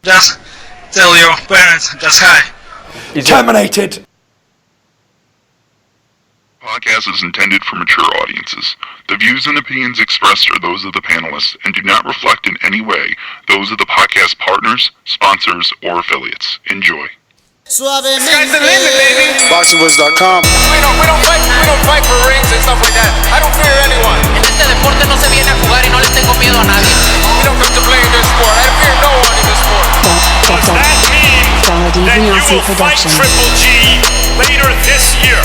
Just tell your parents just hi. Terminated. Podcast is intended for mature audiences. The views and opinions expressed are those of the panelists and do not reflect in any way those of the podcast partners, sponsors, or affiliates. Enjoy. Suavemente. Sky's the limit, baby. BoxingVoice.com. We don't fight for rings and stuff like that. I don't fear anyone. En este deporte no se viene a jugar y no le tengo miedo a nadie. We don't come to play in this sport. I fear no one in this sport. Does that mean that you will fight Triple G later this year?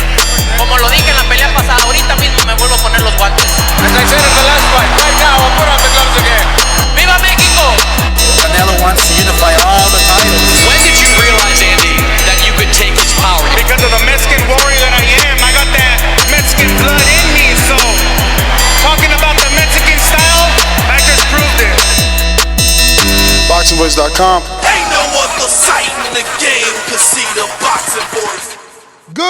Como lo dije en la pelea pasada, ahorita mismo me vuelvo a poner los guantes. As I said in the last fight, right now I'll put on the gloves again. ¡Viva México! Canelo wants to unify all the titles. When did you realize, Andy, that you could take his power? Because of the Mexican warrior that I am, I got that Mexican blood in me, so talking about the Mexican style, I just proved it. BoxingVoice.com. Ain't no other sight in the game could see the Boxing Voice. Good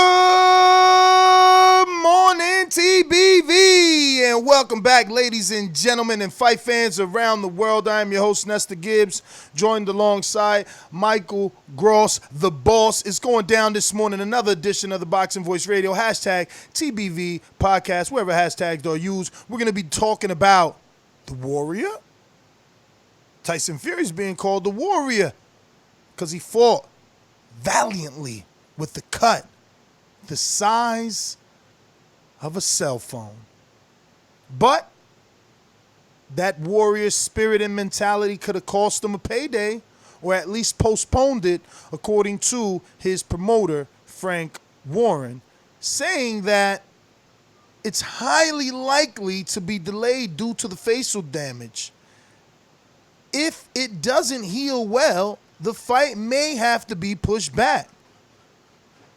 morning, TBV, and welcome back, ladies and gentlemen, and fight fans around the world. I am your host, Nestor Gibbs, joined alongside Michael Gross, the boss. It's going down this morning, another edition of the Boxing Voice Radio, hashtag TBV podcast, wherever hashtags are used. We're going to be talking about the Warrior. Tyson Fury is being called the Warrior because he fought valiantly with the cut the size of a cell phone. But that warrior spirit and mentality could have cost him a payday, or at least postponed it, according to his promoter, Frank Warren, saying that it's highly likely to be delayed due to the facial damage. If it doesn't heal well, the fight may have to be pushed back.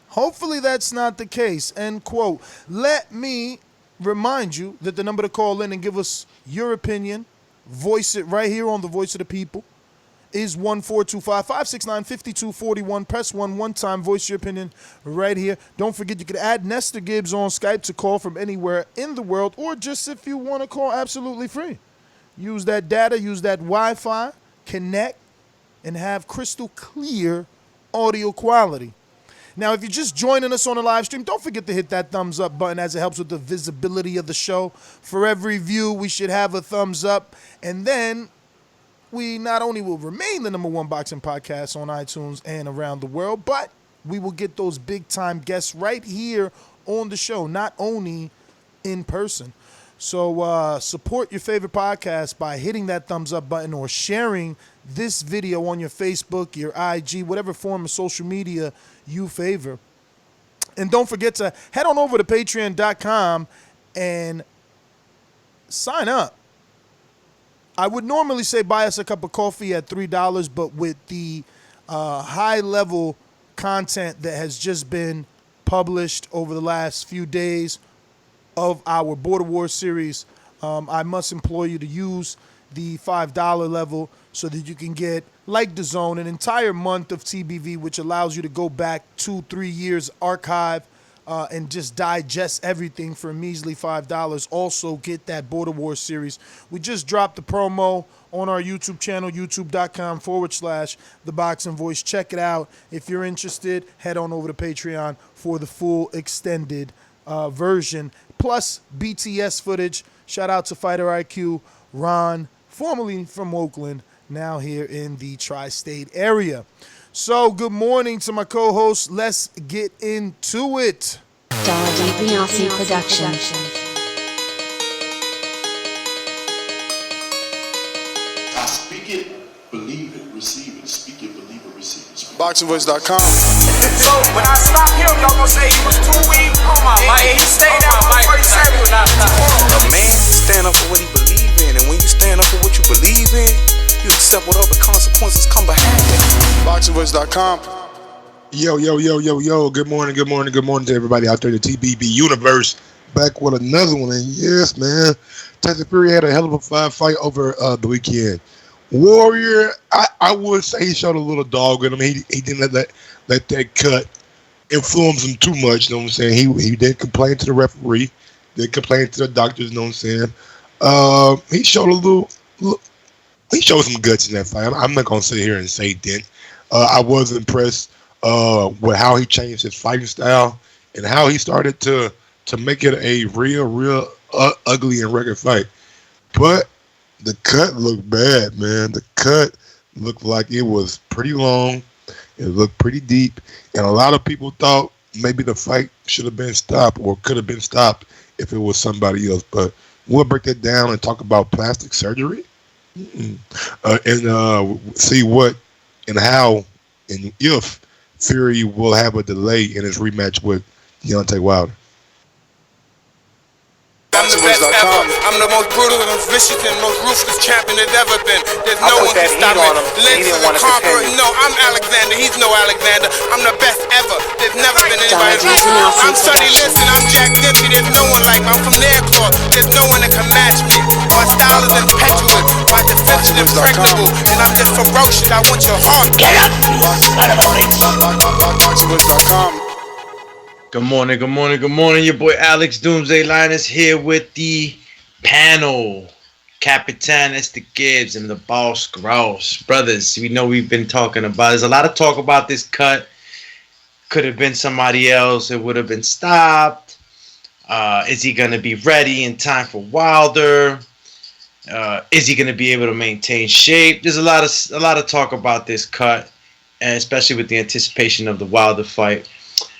Hopefully that's not the case, end quote. Let me remind you that the number to call in and give us your opinion, voice it right here on the Voice of the People, is 1-425-569-5241. Press 1 one time, voice your opinion right here. Don't forget you can add Nestor Gibbs on Skype to call from anywhere in the world, or just if you want to call absolutely free. Use that data, use that Wi-Fi, connect, and have crystal clear audio quality. Now, if you're just joining us on the live stream, don't forget to hit that thumbs up button as it helps with the visibility of the show. For every view, we should have a thumbs up. And then we not only will remain the number one boxing podcast on iTunes and around the world, but we will get those big-time guests right here on the show, not only in person. So support your favorite podcast by hitting that thumbs up button or sharing this video on your Facebook, your IG, whatever form of social media you favor. And don't forget to head on over to patreon.com and sign up. I would normally say buy us a cup of coffee at $3, but with the high-level content that has just been published over the last few days of our Border Wars series, I must implore you to use the $5 level so that you can get, like Dazn, an entire month of TBV, which allows you to go back 2-3 years archive and just digest everything for a measly $5. Also get that Border Wars series. We just dropped the promo on our YouTube channel, youtube.com/The Boxing Voice. Check it out. If you're interested, head on over to Patreon for the full extended version, plus BTS footage. Shout out to Fighter IQ, Ron, formerly from Oakland, now here in the tri-state area. So good morning to my co-host. Let's get into it. Dazn Production. I speak it, believe it, receive it. Speak it, believe it, receive it. BoxingVoice.com. So when I stop him, y'all gonna say he was too weak. He stayed out before he said he was not. A man stand up for what he believe in, and when you stand up for what you believe in, you accept whatever consequences come behind it. BoxingVoice.com. Yo. Good morning to everybody out there in the TBB universe. Back with another one. And yes, man, Tyson Fury had a hell of a fight over the weekend. Warrior, I would say he showed a little dog in him. He didn't let that cut influence him too much, you know what I'm saying? He did complain to the referee, did complain to the doctors, you know what I'm saying? He showed a he showed some guts in that fight. I'm not gonna sit here and say he didn't. I was impressed with how he changed his fighting style and how he started to make it a real ugly and rugged fight. But the cut looked bad, man. The cut looked like it was pretty long. It looked pretty deep, and a lot of people thought maybe the fight should have been stopped or could have been stopped if it was somebody else. But we'll break that down and talk about plastic surgery and see what and how and if Fury will have a delay in his rematch with Deontay Wilder. I'm the best ever. I'm the most brutal and most vicious and most ruthless champion there's ever been. There's no one can stop me. Lynch is a conqueror. No, I'm Alexander. He's no Alexander. I'm the best ever. There's never been anybody like me. I'm Sonny Liston. I'm Jack Dempsey. There's no one like me. I'm from Nairclaw. There's no one that can match me. My style is impetuous. My defense is impregnable. And I'm just ferocious. I want your heart. Get up, son of a bitch. Good morning. Your boy Alex Doomsday Linus here with the panel. Capitan Esther Gibbs and the Boss Gross. Brothers, we know we've been talking about. There's a lot of talk about this cut. Could have been somebody else. It would have been stopped. Is he going to be ready in time for Wilder? Is he going to be able to maintain shape? There's a lot of talk about this cut, and especially with the anticipation of the Wilder fight.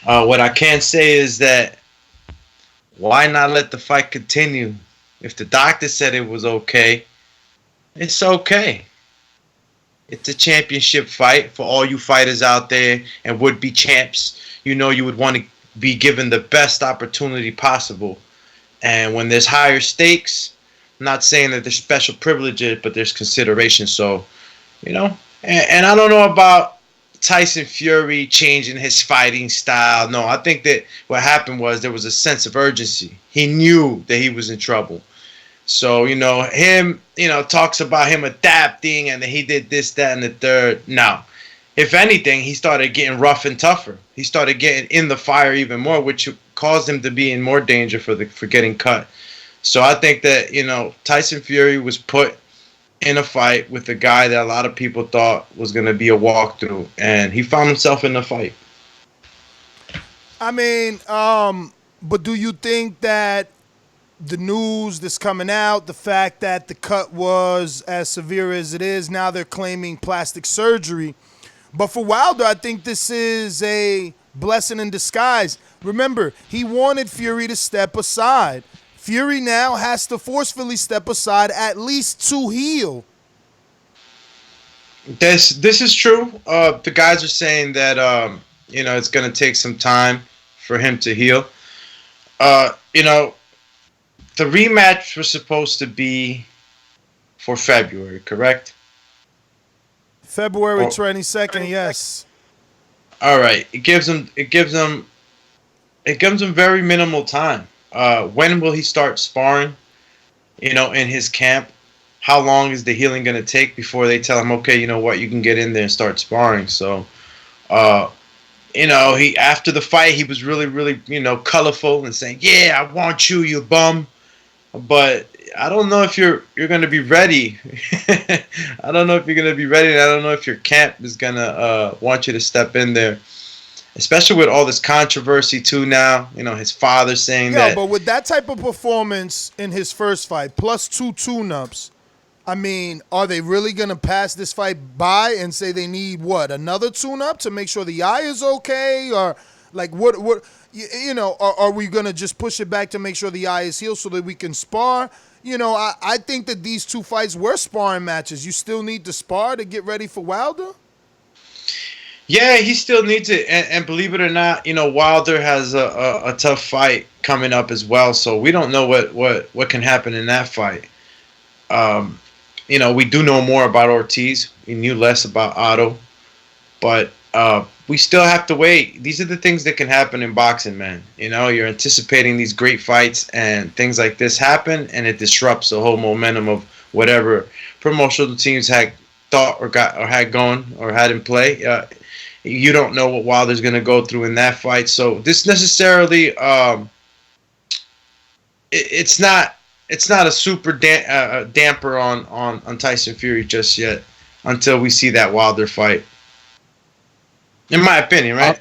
What I can say is that why not let the fight continue? If the doctor said it was okay, it's okay. It's a championship fight for all you fighters out there and would-be champs. You know you would want to be given the best opportunity possible. And when there's higher stakes, I'm not saying that there's special privileges, but there's consideration. So, you know, and I don't know about Tyson Fury changing his fighting style. No, I think that what happened was there was a sense of urgency. He knew that he was in trouble. So, you know, him, you know, talks about him adapting and that he did this, that, and the third. No. If anything, he started getting rough and tougher. He started getting in the fire even more, which caused him to be in more danger for getting cut. So I think that, you know, Tyson Fury was put in a fight with a guy that a lot of people thought was going to be a walkthrough, and he found himself in the fight. I mean, but do you think that the news that's coming out, the fact that the cut was as severe as it is, now they're claiming plastic surgery, but for Wilder, I think this is a blessing in disguise. Remember, he wanted Fury to step aside. Fury now has to forcefully step aside at least to heal. This is true. The guys are saying that you know, it's going to take some time for him to heal. You know, the rematch was supposed to be for February, correct? February 22nd, yes. All right. It gives him very minimal time. When will he start sparring, you know, in his camp? How long is the healing going to take before they tell him, okay, you know what, you can get in there and start sparring? So, you know, after the fight, he was really, you know, colorful and saying, yeah, I want you, you bum. But I don't know if you're going to be ready. I don't know if you're going to be ready, and I don't know if your camp is going to want you to step in there. Especially with all this controversy, too, now. You know, his father saying that. Yeah, but with that type of performance in his first fight, plus 2 tune-ups, I mean, are they really going to pass this fight by and say they need, what, another tune-up to make sure the eye is okay? Or, like, what you know, are we going to just push it back to make sure the eye is healed so that we can spar? You know, I think that these 2 fights were sparring matches. You still need to spar to get ready for Wilder? Yeah, he still needs it, and believe it or not, you know, Wilder has a tough fight coming up as well. So we don't know what can happen in that fight. You know, we do know more about Ortiz. We knew less about Otto, but we still have to wait. These are the things that can happen in boxing, man. You know, you're anticipating these great fights, and things like this happen, and it disrupts the whole momentum of whatever promotional teams had thought or had gone or had in play. You don't know what Wilder's going to go through in that fight. So this necessarily, it's not it's not a super damper on Tyson Fury just yet until we see that Wilder fight. In my opinion, right?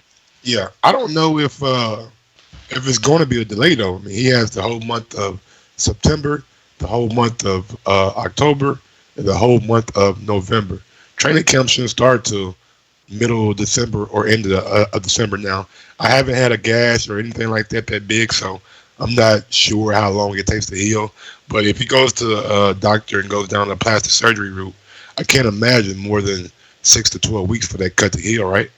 I don't know if it's going to be a delay though. I mean, he has the whole month of September, the whole month of October, and the whole month of November. Training camp shouldn't start till middle of December or end of December now. I haven't had a gash or anything like that big, so I'm not sure how long it takes to heal. But if he goes to a doctor and goes down the plastic surgery route, I can't imagine more than 6 to 12 weeks for that cut to heal, right?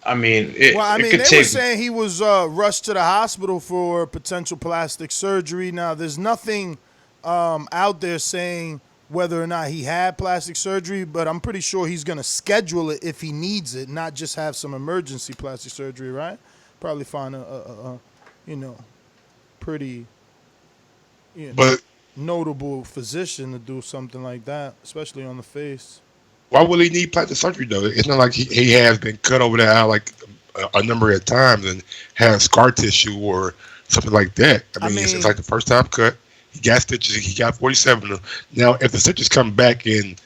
I mean, they were saying he was rushed to the hospital for potential plastic surgery. Now, there's nothing out there saying whether or not he had plastic surgery, but I'm pretty sure he's going to schedule it if he needs it, not just have some emergency plastic surgery, right? Probably find a pretty notable physician to do something like that, especially on the face. Why will he need plastic surgery though? It's not like he has been cut over the eye like a number of times and has scar tissue or something like that. I mean it's like the first time cut. He got stitches. He got 47. Now, if the stitches come back and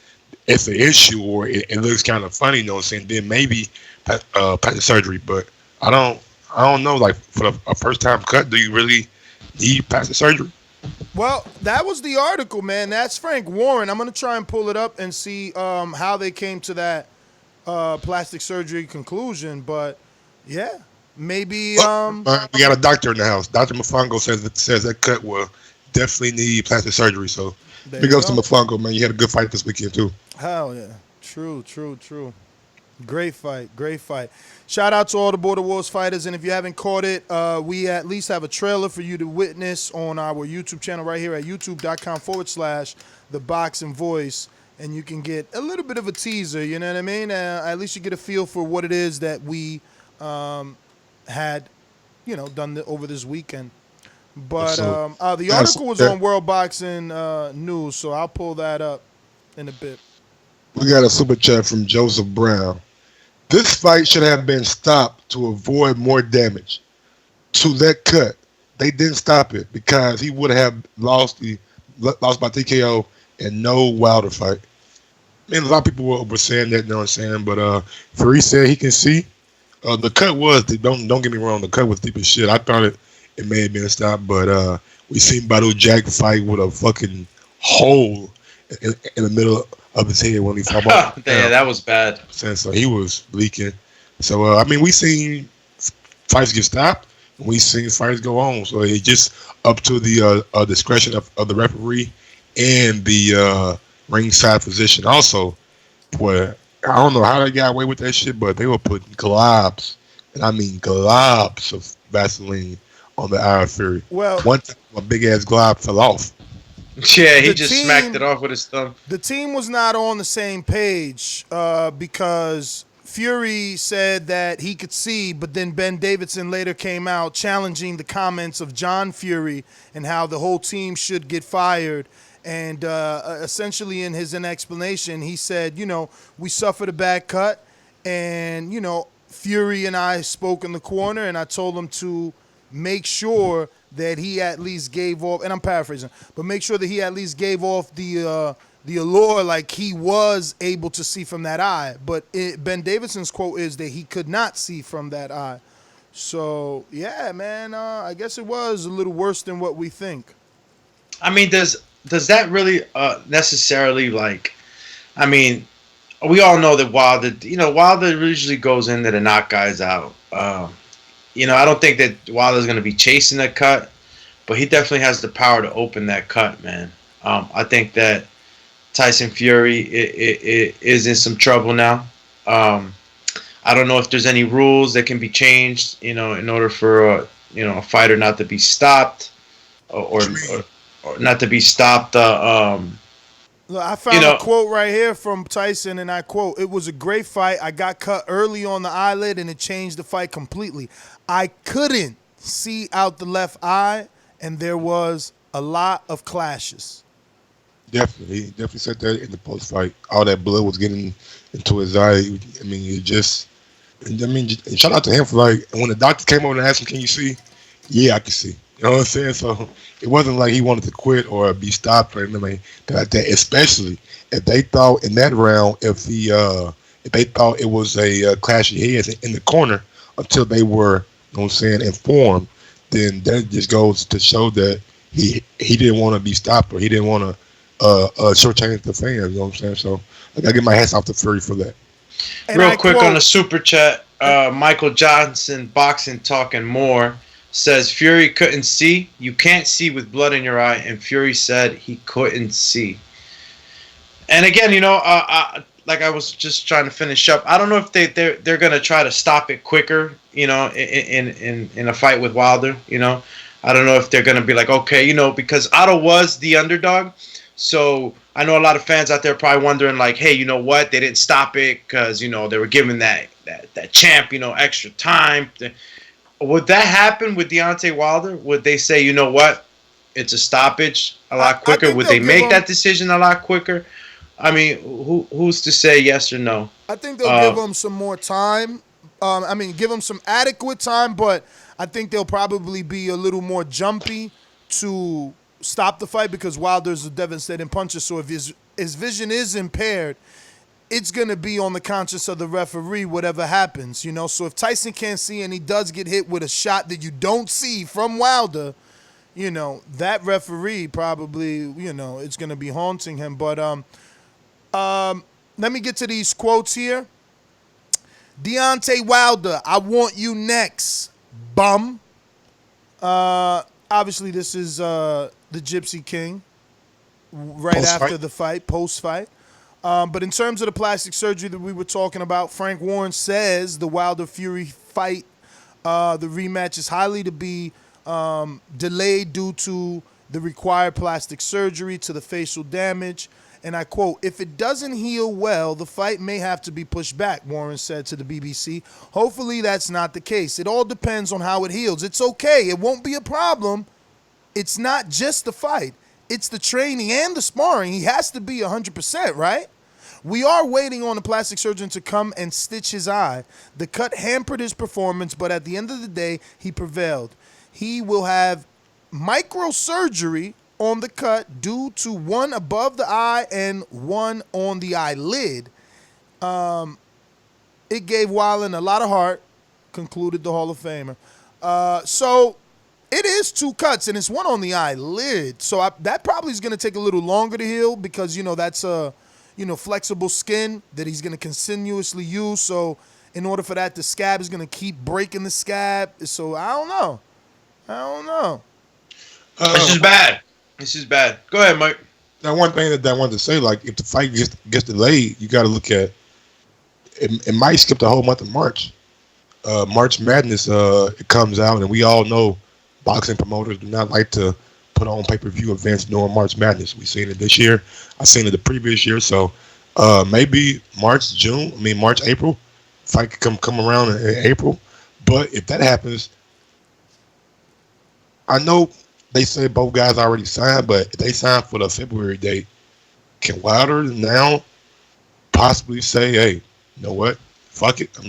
it's an issue or it looks kind of funny, you know what I'm saying, then maybe plastic surgery. But I don't know. Like for a first time cut, do you really need plastic surgery? Well, that was the article, man. That's Frank Warren. I'm going to try and pull it up and see how they came to that plastic surgery conclusion. But, yeah, maybe. We got a doctor in the house. Dr. Mofongo says that cut will definitely need plastic surgery. So, big ups to Mofongo, man. You had a good fight this weekend, too. Hell, yeah. True. Great fight. Shout out to all the Border Wars fighters, and if you haven't caught it, we at least have a trailer for you to witness on our YouTube channel right here at youtube.com/The Boxing Voice, and you can get a little bit of a teaser, you know what I mean? At least you get a feel for what it is that we had, done over this weekend. But the article was on World Boxing News, so I'll pull that up in a bit. We got a super chat from Joseph Brown. This fight should have been stopped to avoid more damage to that cut. They didn't stop it because he would have lost by TKO and no Wilder fight. I mean, a lot of people were saying that, you know what I'm saying? But Fury said he can see. The cut was, don't get me wrong, the cut was deep as shit. I thought it may have been stopped, but we seen Badu Jack fight with a fucking hole in the middle of his head when he fought. Yeah, that was bad. So he was leaking. So I mean, we seen fights get stopped, and we seen fights go on. So it's just up to the discretion of the referee and the ringside physician. Also, where I don't know how they got away with that shit, but they were putting globs, and I mean globs of Vaseline on the eye of Fury. Well, one time a big ass glob fell off. Yeah, he just smacked it off with his thumb. The team was not on the same page because Fury said that he could see, but then Ben Davidson later came out challenging the comments of John Fury and how the whole team should get fired. And essentially in his explanation, he said, we suffered a bad cut, and, Fury and I spoke in the corner, and I told him to make sure that he at least gave off, and I'm paraphrasing, but make sure that he at least gave off the allure like he was able to see from that eye. But Ben Davidson's quote is that he could not see from that eye. So, yeah, man, I guess it was a little worse than what we think. I mean, does that really necessarily, I mean, we all know that Wilder usually goes in there to knock guys out. I don't think that Wilder's going to be chasing that cut, but he definitely has the power to open that cut, man. I think that Tyson Fury is in some trouble now. I don't know if there's any rules that can be changed, in order for a fighter not to be stopped or not to be stopped. Look, I found a quote right here from Tyson, and I quote, "It was a great fight. I got cut early on the eyelid, and it changed the fight completely. I couldn't see out the left eye, and there was a lot of clashes." Definitely. He definitely said that in the post-fight. All that blood was getting into his eye. I mean, shout out to him for when the doctor came over and asked him, "Can you see?" Yeah, I can see. You know what I'm saying? So it wasn't like he wanted to quit or be stopped or anything like that. Especially if they thought in that round, if they thought it was a clash of heads in the corner until they were, you know what I'm saying, informed, then that just goes to show that he didn't want to be stopped or he didn't want to shortchange the fans. You know what I'm saying? So I gotta get my hats off to Fury for that. And Real I quick quote, on the super chat, Michael Johnson, Boxing Talking More, says Fury couldn't see. You can't see with blood in your eye, and Fury said he couldn't see. And again, like I was just trying to finish up. I don't know if they're gonna try to stop it quicker. In a fight with Wilder. I don't know if they're gonna be like, okay, because Otto was the underdog. So I know a lot of fans out there probably wondering, like, hey, you know what? They didn't stop it because they were giving that champ extra time. Would that happen with Deontay Wilder? Would they say, you know what? It's a stoppage a lot quicker? Would they make that decision a lot quicker? I mean, who's to say yes or no? I think they'll give him some more time. Give him some adequate time, but I think they'll probably be a little more jumpy to stop the fight because Wilder's a devastating puncher. So if his vision is impaired, it's going to be on the conscience of the referee, whatever happens, So if Tyson can't see and he does get hit with a shot that you don't see from Wilder, that referee probably, it's going to be haunting him. But let me get to these quotes here. Deontay Wilder, I want you next, bum. Obviously, this is the Gypsy King right after the fight, post-fight. But in terms of the plastic surgery that we were talking about, Frank Warren says the Wilder-Fury fight, the rematch is highly to be delayed due to the required plastic surgery to the facial damage. And I quote, if it doesn't heal well, the fight may have to be pushed back, Warren said to the BBC. Hopefully that's not the case. It all depends on how it heals. It's okay. It won't be a problem. It's not just the fight. It's the training and the sparring. He has to be 100%, right? We are waiting on a plastic surgeon to come and stitch his eye. The cut hampered his performance, but at the end of the day, he prevailed. He will have microsurgery on the cut due to one above the eye and one on the eyelid. It gave Wallen a lot of heart, concluded the Hall of Famer. So it is two cuts, and it's one on the eyelid. So that probably is going to take a little longer to heal because, that's a, flexible skin that he's going to continuously use. So in order for that, the scab is going to keep breaking the scab. So I don't know. This is bad. This is bad. Go ahead, Mike. Now, one thing that I wanted to say, like, if the fight gets delayed, you got to look at it might skip the whole month of March. March Madness, it comes out, and we all know boxing promoters do not like to put on pay-per-view events during March Madness. We've seen it this year. I've seen it the previous year. So maybe March, April, fight could come around in April. But if that happens, I know they say both guys already signed, but if they signed for the February date, can Wilder now possibly say, hey, you know what? Fuck it. I'm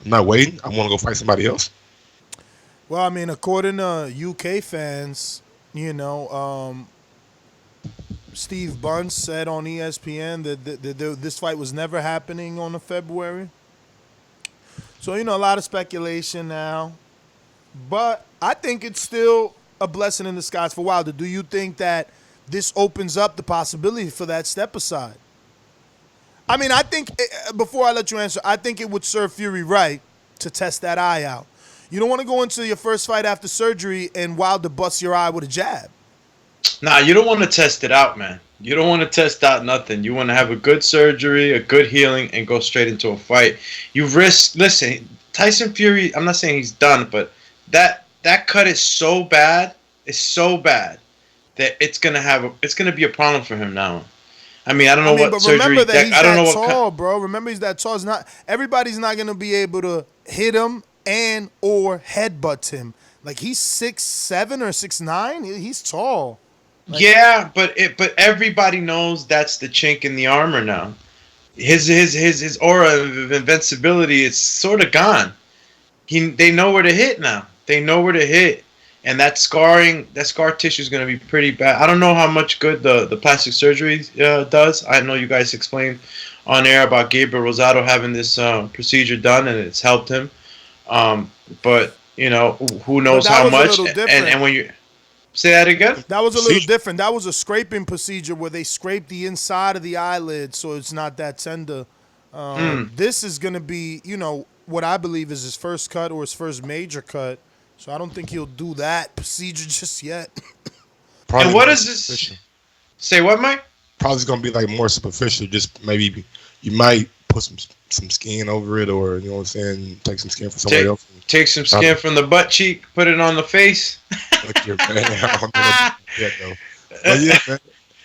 not waiting. I want to go fight somebody else. Well, according to UK fans, Steve Bunce said on ESPN that this fight was never happening on the February. So, a lot of speculation now. But I think it's still a blessing in disguise for Wilder. Do you think that this opens up the possibility for that step aside? I think, before I let you answer, I think it would serve Fury right to test that eye out. You don't want to go into your first fight after surgery and Wilder busts your eye with a jab. Nah, you don't want to test it out, man. You don't want to test out nothing. You want to have a good surgery, a good healing, and go straight into a fight. Listen, Tyson Fury, I'm not saying he's done, but that cut is so bad, that it's gonna be a problem for him now. I don't know what surgery. Remember that he's that tall, bro. Remember he's that tall. Everybody's not gonna be able to hit him and or headbutt him. Like he's 6'7" or 6'9". He's tall. Yeah, but everybody knows that's the chink in the armor now. His aura of invincibility is sort of gone. They know where to hit now. They know where to hit. and that scar tissue is going to be pretty bad. I don't know how much good the plastic surgery does. I know you guys explained on air about Gabriel Rosado having this procedure done, and it's helped him. But you know, who knows how much? And when you say that again, that was a little different. That was a scraping procedure where they scrape the inside of the eyelid so it's not that tender. This is going to be, you know, what I believe is his first cut or his first major cut. So I don't think he'll do that procedure just yet. And what is this? Say what, Mike? Probably going to be like more superficial. Just maybe you might put some skin over it, or you know what I'm saying, take some skin from somebody else. Take some skin from the butt cheek, put it on the face. But yeah, man.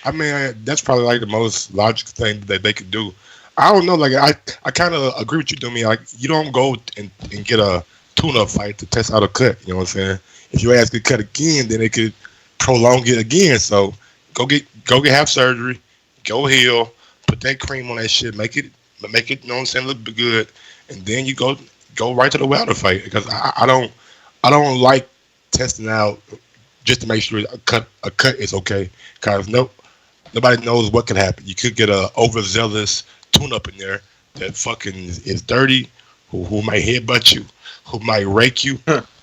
I mean, that's probably like the most logical thing that they could do. I don't know. Like I kind of agree with you, Domi. Like you don't go and get a tune-up fight to test out a cut. You know what I'm saying? If your ass get cut again, then it could prolong it again. So go get have surgery, go heal, put that cream on that shit, make it. You know what I'm saying? Look good, and then you go right to the Wilder fight, because I don't like testing out just to make sure a cut is okay, because nobody knows what could happen. You could get a overzealous tune-up in there that fucking is dirty, who might headbutt you, who might rake you,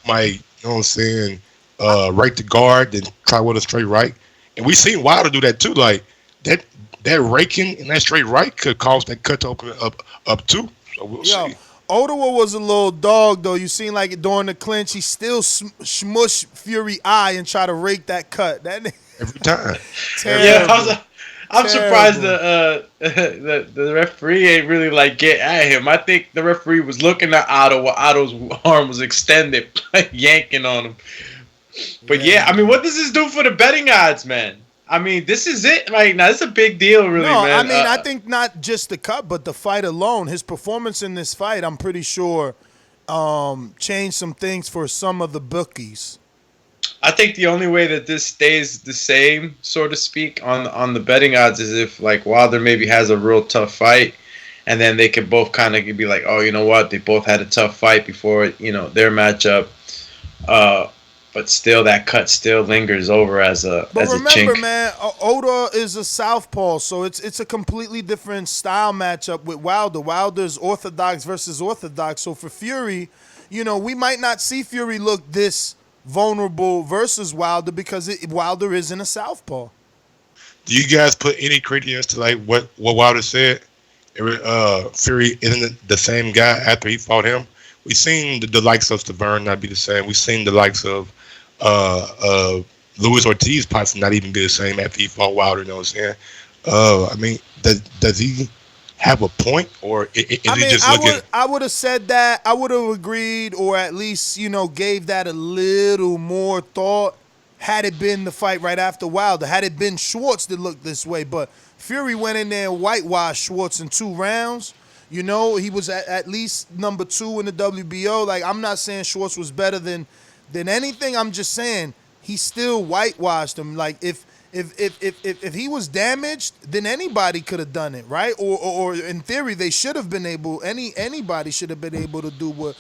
might, you know what I'm saying, rake the guard, then try with a straight right. And we seen Wilder do that too. Like that raking and that straight right could cause that cut to open up too. So we'll see. Ottawa was a little dog though. You seen like during the clinch, he still smush Fury eye and try to rake that cut. That every time. Yeah, I'm surprised the referee ain't really like get at him. I think the referee was looking at Otto while Otto's arm was extended, yanking on him. But yeah, I mean, what does this do for the betting odds, man? I mean, this is it right now. It's a big deal, really, man. I mean, I think not just the cut, but the fight alone. His performance in this fight, I'm pretty sure, changed some things for some of the bookies. I think the only way that this stays the same, so to speak, on the betting odds is if like Wilder maybe has a real tough fight, and then they could both kind of be like, oh, you know what, they both had a tough fight before, you know, their matchup. But still, that cut still lingers over as a chink. But remember, man, Oda is a southpaw, so it's a completely different style matchup with Wilder. Wilder's orthodox versus orthodox. So for Fury, you know, we might not see Fury look this vulnerable versus Wilder because Wilder isn't a southpaw. Do you guys put any credence to like what Wilder said? Fury isn't the same guy after he fought him. We've seen the likes of Stavern not be the same. We've seen the likes of Luis Ortiz possibly not even be the same after he fought Wilder. You know what I'm saying? I mean, does he have a point, or is he just looking? I would have said that. I would have agreed, or at least, you know, gave that a little more thought had it been the fight right after Wilder. Had it been Schwartz that looked this way, but Fury went in there and whitewashed Schwartz in 2 rounds. You know, he was at least number 2 in the WBO. Like, I'm not saying Schwartz was better than anything. I'm just saying he still whitewashed him. Like, if he was damaged, then anybody could have done it, right? Or in theory, they should have been able. Anybody should have been able to do what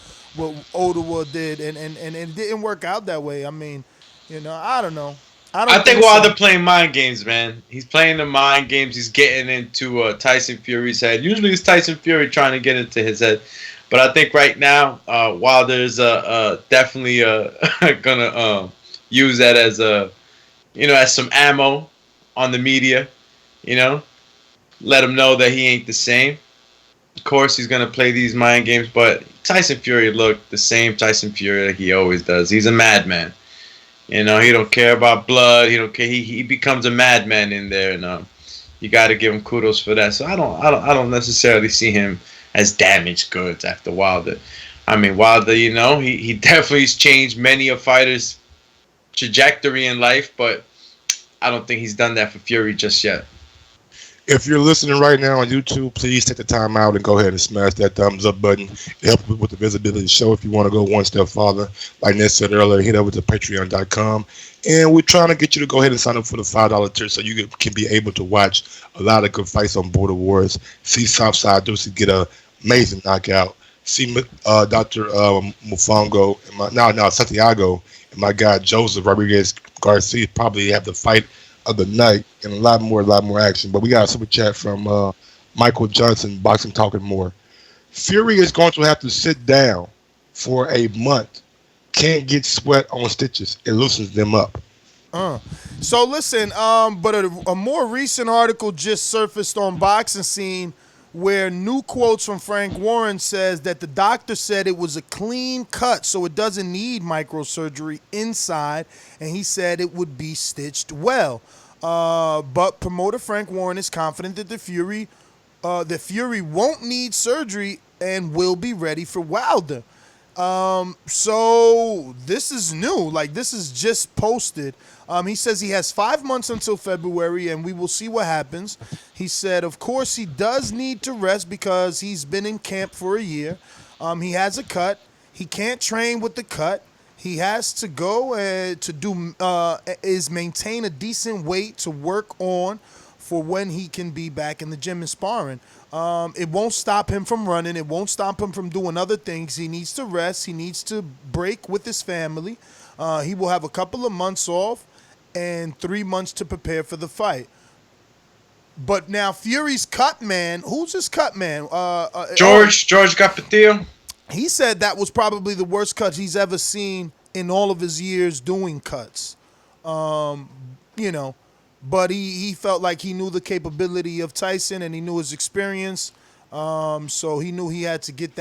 Ottawa did, and it didn't work out that way. I mean, you know, I don't know. I think Wilder playing mind games, man. He's playing the mind games. He's getting into Tyson Fury's head. Usually it's Tyson Fury trying to get into his head. But I think right now, Wilder's definitely gonna use that as as some ammo on the media. You know, let him know that he ain't the same. Of course, he's gonna play these mind games, but Tyson Fury looked the same Tyson Fury like he always does. He's a madman. You know, he don't care about blood. He don't care. He becomes a madman in there, and you got to give him kudos for that. So I don't necessarily see him as damaged goods after Wilder. I mean, Wilder, you know, he definitely has changed many a fighter's trajectory in life, but I don't think he's done that for Fury just yet. If you're listening right now on YouTube, please take the time out and go ahead and smash that thumbs up button. It helps with the visibility of the show. If you want to go one step farther, like Ned said earlier, head over to patreon.com. And we're trying to get you to go ahead and sign up for the $5 tier so you can be able to watch a lot of good fights on Border Wars. See Southside Deuce get an amazing knockout. see Dr. Mufango and Santiago and my guy Joseph Rodriguez Garcia probably have the fight of the night and a lot more action. But we got a super chat from Michael Johnson, Boxing Talking More. Fury is going to have to sit down for a month. Can't get sweat on stitches. It loosens them up. So listen, but a more recent article just surfaced on Boxing Scene where new quotes from Frank Warren says that the doctor said it was a clean cut, so it doesn't need microsurgery inside, and he said it would be stitched well. But promoter Frank Warren is confident that the Fury won't need surgery and will be ready for Wilder. So this is new. Like, this is just posted. He says he has 5 months until February, and we will see what happens. He said, of course, he does need to rest because he's been in camp for a year. He has a cut. He can't train with the cut. He has to go is maintain a decent weight to work on for when he can be back in the gym and sparring. It won't stop him from running. It won't stop him from doing other things. He needs to rest. He needs to break with his family. He will have a couple of months off and 3 months to prepare for the fight. But now Fury's cut man, who's his cut man? George Capetillo. He said that was probably the worst cut he's ever seen in all of his years doing cuts. But he felt like he knew the capability of Tyson and he knew his experience. So he knew he had to get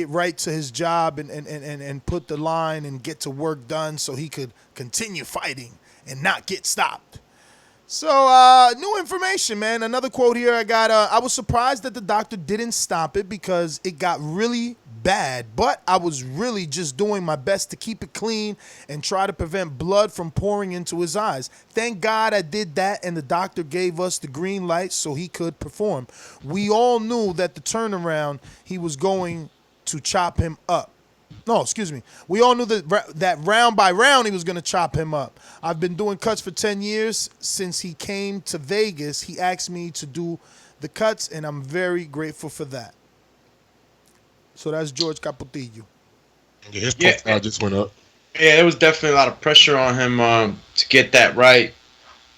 right to his job and put the line and get to work done so he could continue fighting and not get stopped. So new information, man. Another quote here I got. I was surprised that the doctor didn't stop it because it got really bad, but I was really just doing my best to keep it clean and try to prevent blood from pouring into his eyes. Thank God I did that, and the doctor gave us the green light so he could perform. We all knew that the turnaround, he was going to chop him up. No, excuse me. We all knew that round by round he was going to chop him up. I've been doing cuts for 10 years. Since he came to Vegas, he asked me to do the cuts, and I'm very grateful for that. So that's George Capetillo. Yeah, his profile just went up. Yeah, there was definitely a lot of pressure on him to get that right.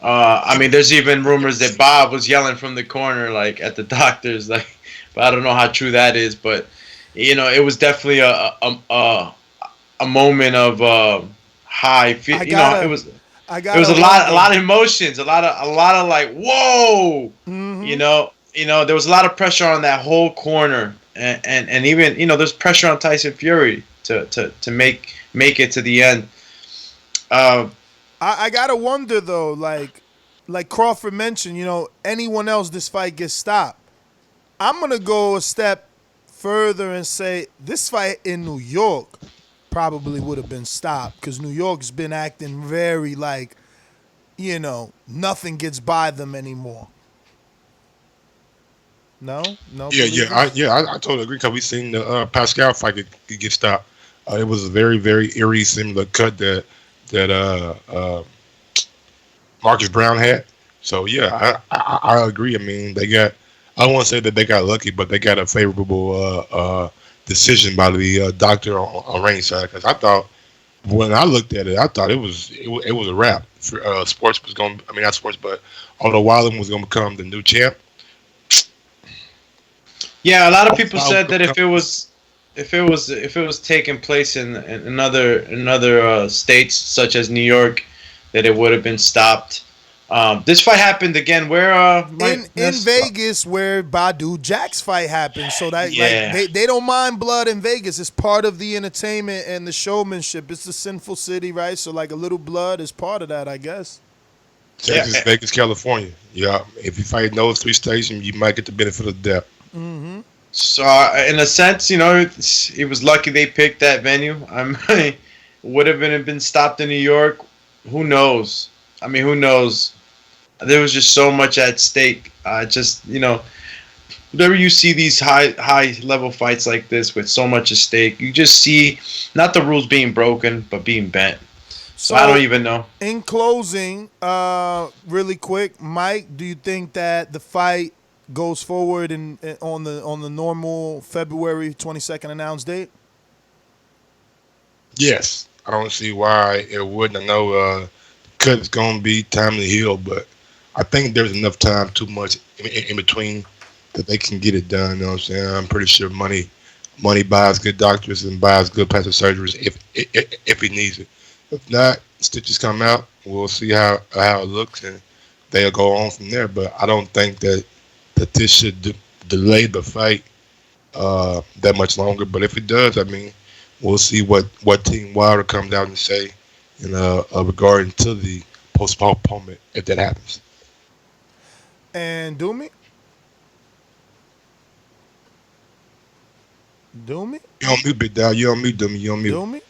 I mean, there's even rumors that Bob was yelling from the corner, like at the doctors, like. But I don't know how true that is. But it was definitely a moment of high. It was a lot of emotions, a lot of like whoa. Mm-hmm. There was a lot of pressure on that whole corner. And even there's pressure on Tyson Fury to make it to the end. I gotta wonder though, like Crawford mentioned, anyone else this fight gets stopped. I'm gonna go a step further and say this fight in New York probably would have been stopped because New York's been acting very like, nothing gets by them anymore. No. I totally agree because we seen the Pascal fight get stopped. It was a very, very eerie, similar cut that Marcus Brown had. So yeah, I agree. I mean, I don't want to say that they got lucky, but they got a favorable decision by the doctor on ringside. Because I thought when I looked at it, I thought it was a wrap. Sports was going. I mean, not sports, but although Wilder was going to become the new champ. Yeah, a lot of people said that if it was taking place in other states such as New York, that it would have been stopped. This fight happened again where in Vegas where Badu Jack's fight happened. So that they don't mind blood in Vegas. It's part of the entertainment and the showmanship. It's the sinful city, right? So like a little blood is part of that, I guess. Texas, Vegas, California. Yeah, if you fight in those three states, you might get the benefit of the doubt. Mm-hmm. So in a sense, it was lucky they picked that venue. I mean, would have been stopped in New York. Who knows? I mean, who knows? There was just so much at stake. Whenever you see these high level fights like this with so much at stake, you just see not the rules being broken, but being bent. So I don't even know. In closing, really quick, Mike, do you think that the fight goes forward on the normal February 22nd announced date? Yes, I don't see why it wouldn't. I know cut is gonna be time to heal, but I think there's enough time, too much in between, that they can get it done. You know what I'm saying? I'm pretty sure money buys good doctors and buys good plastic surgeries if he needs it. If not, stitches come out. We'll see how it looks, and they'll go on from there. But I don't think that this should delay the fight that much longer. But if it does, I mean, we'll see what Team Wilder comes out and say regarding to the postponement if that happens. And Doomy? Doomy? You on mute, big dog. You on mute, Doomy. You on mute. Doomy?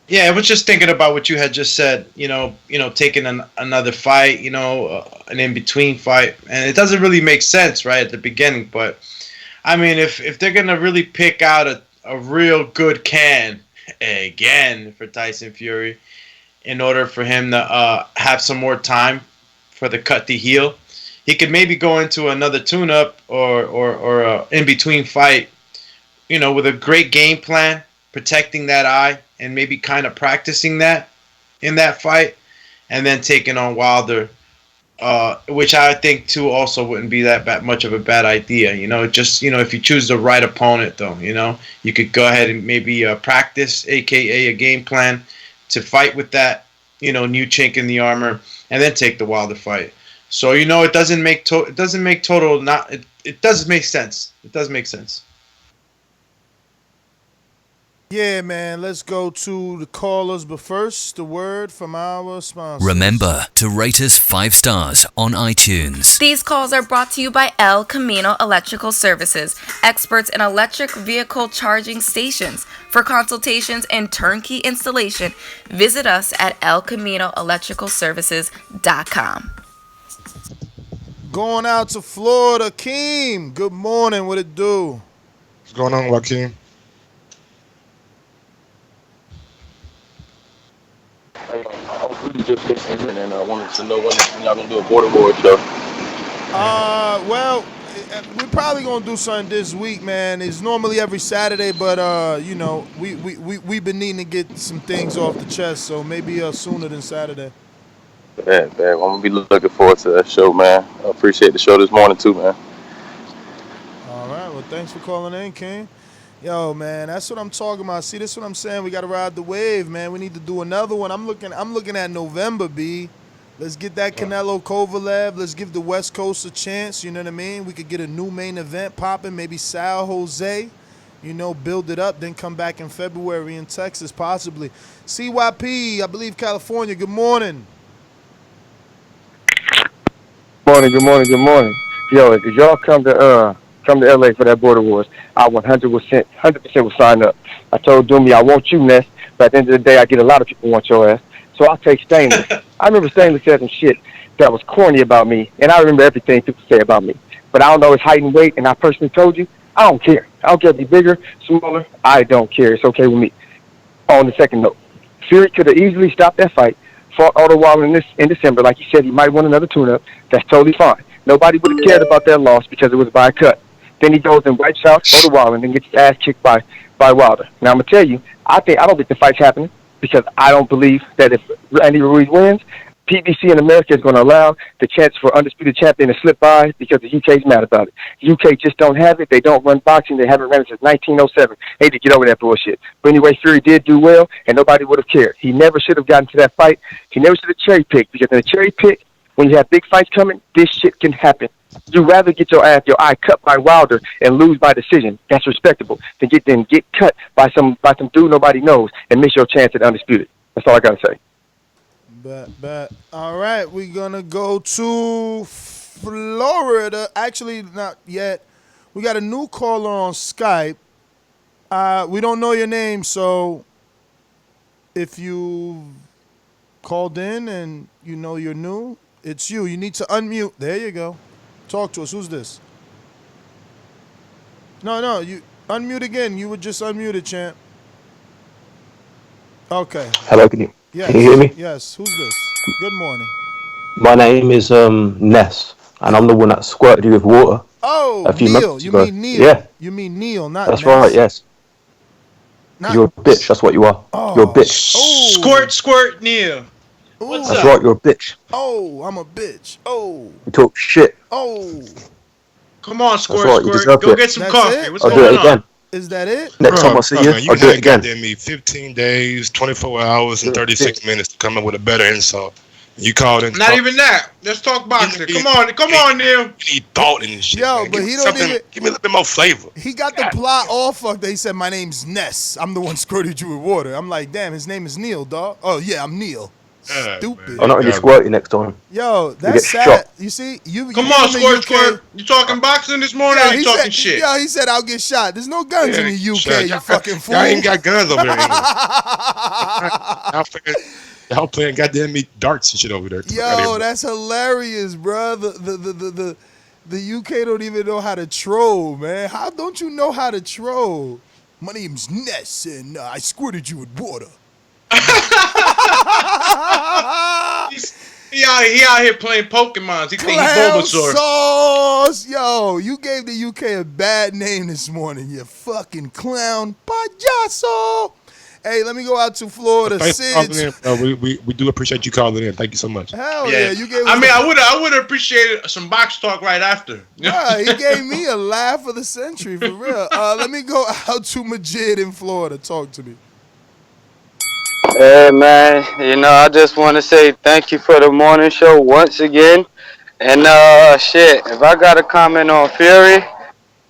Yeah, I was just thinking about what you had just said. Taking another fight, an in between fight, and it doesn't really make sense right at the beginning. But I mean, if they're gonna really pick out a real good can again for Tyson Fury, in order for him to have some more time for the cut to heal, he could maybe go into another tune-up or a in-between fight, with a great game plan, protecting that eye, and maybe kind of practicing that in that fight, and then taking on Wilder, which I think too also wouldn't be that much of a bad idea. If you choose the right opponent, though, you could go ahead and maybe practice, aka a game plan, to fight with that, new chink in the armor, and then take the Wilder fight. So it doesn't make total not it does make sense. It does make sense. Yeah, man, let's go to the callers, but first, the word from our sponsor. Remember to rate us 5 stars on iTunes. These calls are brought to you by El Camino Electrical Services, experts in electric vehicle charging stations. For consultations and turnkey installation, visit us at elcaminoelectricalservices.com. Going out to Florida, Keem. Good morning. What it do? What's going on, Joaquin? I was really just listening and I wanted to know when y'all gonna do a border war show. Well, we're probably gonna do something this week, man. It's normally every Saturday, but we've been needing to get some things off the chest, so maybe sooner than Saturday. Bad. I'm gonna be looking forward to that show, man. I appreciate the show this morning too, man. All right, well, thanks for calling in, King. Yo, man, that's what I'm talking about. See, that's what I'm saying. We got to ride the wave, man. We need to do another one. I'm looking at November, B. Let's get that Canelo Kovalev. Let's give the West Coast a chance. You know what I mean? We could get a new main event popping. Maybe Sal Jose. Build it up. Then come back in February in Texas, possibly. CYP, I believe California. Good morning. Good morning. Yo, if y'all come to LA for that border wars, I 100% will sign up. I told Doomy I want you, Ness, but at the end of the day, I get a lot of people want your ass. So I'll take Stainless. I remember Stainless said some shit that was corny about me, and I remember everything people say about me. But I don't know his height and weight, and I personally told you, I don't care. I don't care if he's bigger, smaller. I don't care. It's okay with me. On the second note, Fury could have easily stopped that fight, fought Otto Wilder in December. Like he said, he might want another tune-up. That's totally fine. Nobody would have cared about that loss because it was by a cut. Then he goes and wipes out Otto Wilder and then gets his ass kicked by Wilder. Now, I'm going to tell you, I don't think the fight's happening because I don't believe that if Andy Ruiz wins, PBC in America is going to allow the chance for undisputed champion to slip by because the UK's mad about it. The UK just don't have it. They don't run boxing. They haven't run it since 1907. They need to get over that bullshit. But anyway, Fury did do well, and nobody would have cared. He never should have gotten to that fight. He never should have cherry-picked because in a cherry-pick, when you have big fights coming, this shit can happen. You'd rather get your eye cut by Wilder and lose by decision. That's respectable. Than get cut by some dude nobody knows and miss your chance at undisputed. That's all I gotta say. Bet. All right, we're gonna go to Florida. Actually, not yet. We got a new caller on Skype. We don't know your name, so if you called in and you're new, it's you. You need to unmute. There you go. Talk to us. Who's this? No, you unmute again. You were just unmuted, champ. Okay. Hello, can you hear me? Yes. Who's this? Good morning. My name is Ness, and I'm the one that squirted you with water Oh, a few Neil. months You ago. mean Neil? Yeah, You mean Neil, not that's Ness. right. Yes. Not... You're a bitch. That's what you are. Oh, you're a bitch. Squirt, Neil. What's That's up? right. You're a bitch. Oh, I'm a bitch. Oh. You talk shit. Oh. Come on, That's right. You deserve Go it. get some That's coffee. it? What's I'll do going it again. on? Is that it? Next time I see you, man, you I'll do it had again. goddamn me 15 days, 24 hours, and 36 minutes to come up with a better insult. You called in. Not even that. Let's talk boxing. Come on, Neil. You need thought in this shit. Yo, man. but Give me he don't something- even. Give me a little bit more flavor. He got the plot all fucked. He said, "My name's Ness. I'm the one squirted you with water." I'm like, "Damn, his name is Neil, dog." Oh yeah, I'm Neil. Stupid. I'll not really squirt you next time. Yo, that's get sad. shot. You see, you Come you on, in the UK. Squirt. You talking boxing this morning or you talking shit? Yo, he said I'll get shot. There's no guns in the UK, you fucking fool. Y'all ain't got guns over there either. y'all playing goddamn me darts and shit over there. Yo, that's hilarious, bro. The UK don't even know how to troll, man. How don't you know how to troll? My name's Ness, and I squirted you with water. He out here playing Pokemon. He think he's Clown Bulbasaur. sauce. Yo, you gave the UK a bad name this morning, you fucking clown payaso. Hey, let me go out to Florida. Thanks for calling Sid. in. We do appreciate you calling in. Thank you so much. Hell yeah, you gave. I mean, I would have appreciated some box talk right after. Yeah, he gave me a laugh of the century for real. Let me go out to Majid in Florida. Talk to me. Hey man, I just want to say thank you for the morning show once again. And shit, if I got to comment on Fury,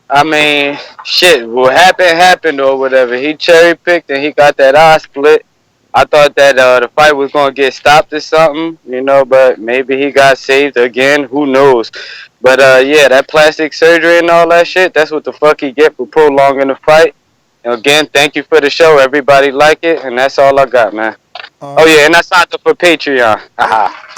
I mean, shit, what happened or whatever. He cherry picked and he got that eye split. I thought that the fight was gonna get stopped or something, but maybe he got saved again. Who knows? But yeah, that plastic surgery and all that shit, that's what the fuck he get for prolonging the fight. Again, thank you for the show. Everybody like it, and that's all I got, man. Oh yeah, and I signed up for Patreon.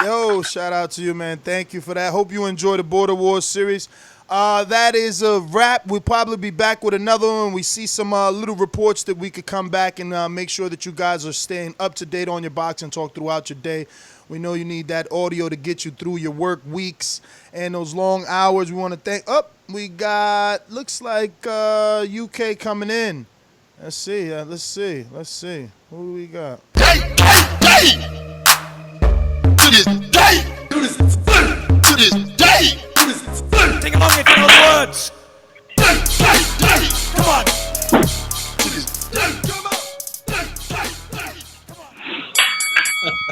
Yo, shout out to you, man. Thank you for that. Hope you enjoy the Border Wars series. That is a wrap. We'll probably be back with another one. We see some little reports that we could come back and make sure that you guys are staying up to date on your boxing talk throughout your day. We know you need that audio to get you through your work weeks and those long hours. We want to thank. We got, looks like UK coming in. Let's see. Let's see. Who do we got? Sing along if you know the words. Come on.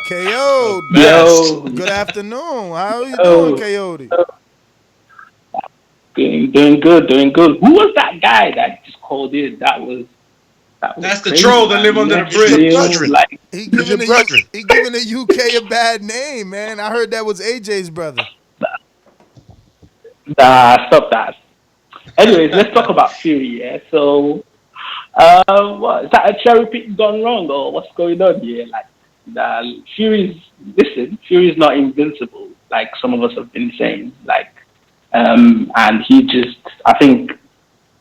KO. Yo. Good afternoon. How are you doing, Coyote? Doing good. Who was that guy that just called in? That's the crazy, troll that man. live under the bridge. He giving the UK a bad name, man. I heard that was AJ's brother. Nah, stop that. Anyways, let's talk about Fury, yeah? So, what, is that a cherry pick gone wrong, or what's going on here? Fury's not invincible, like some of us have been saying. And he just, I think,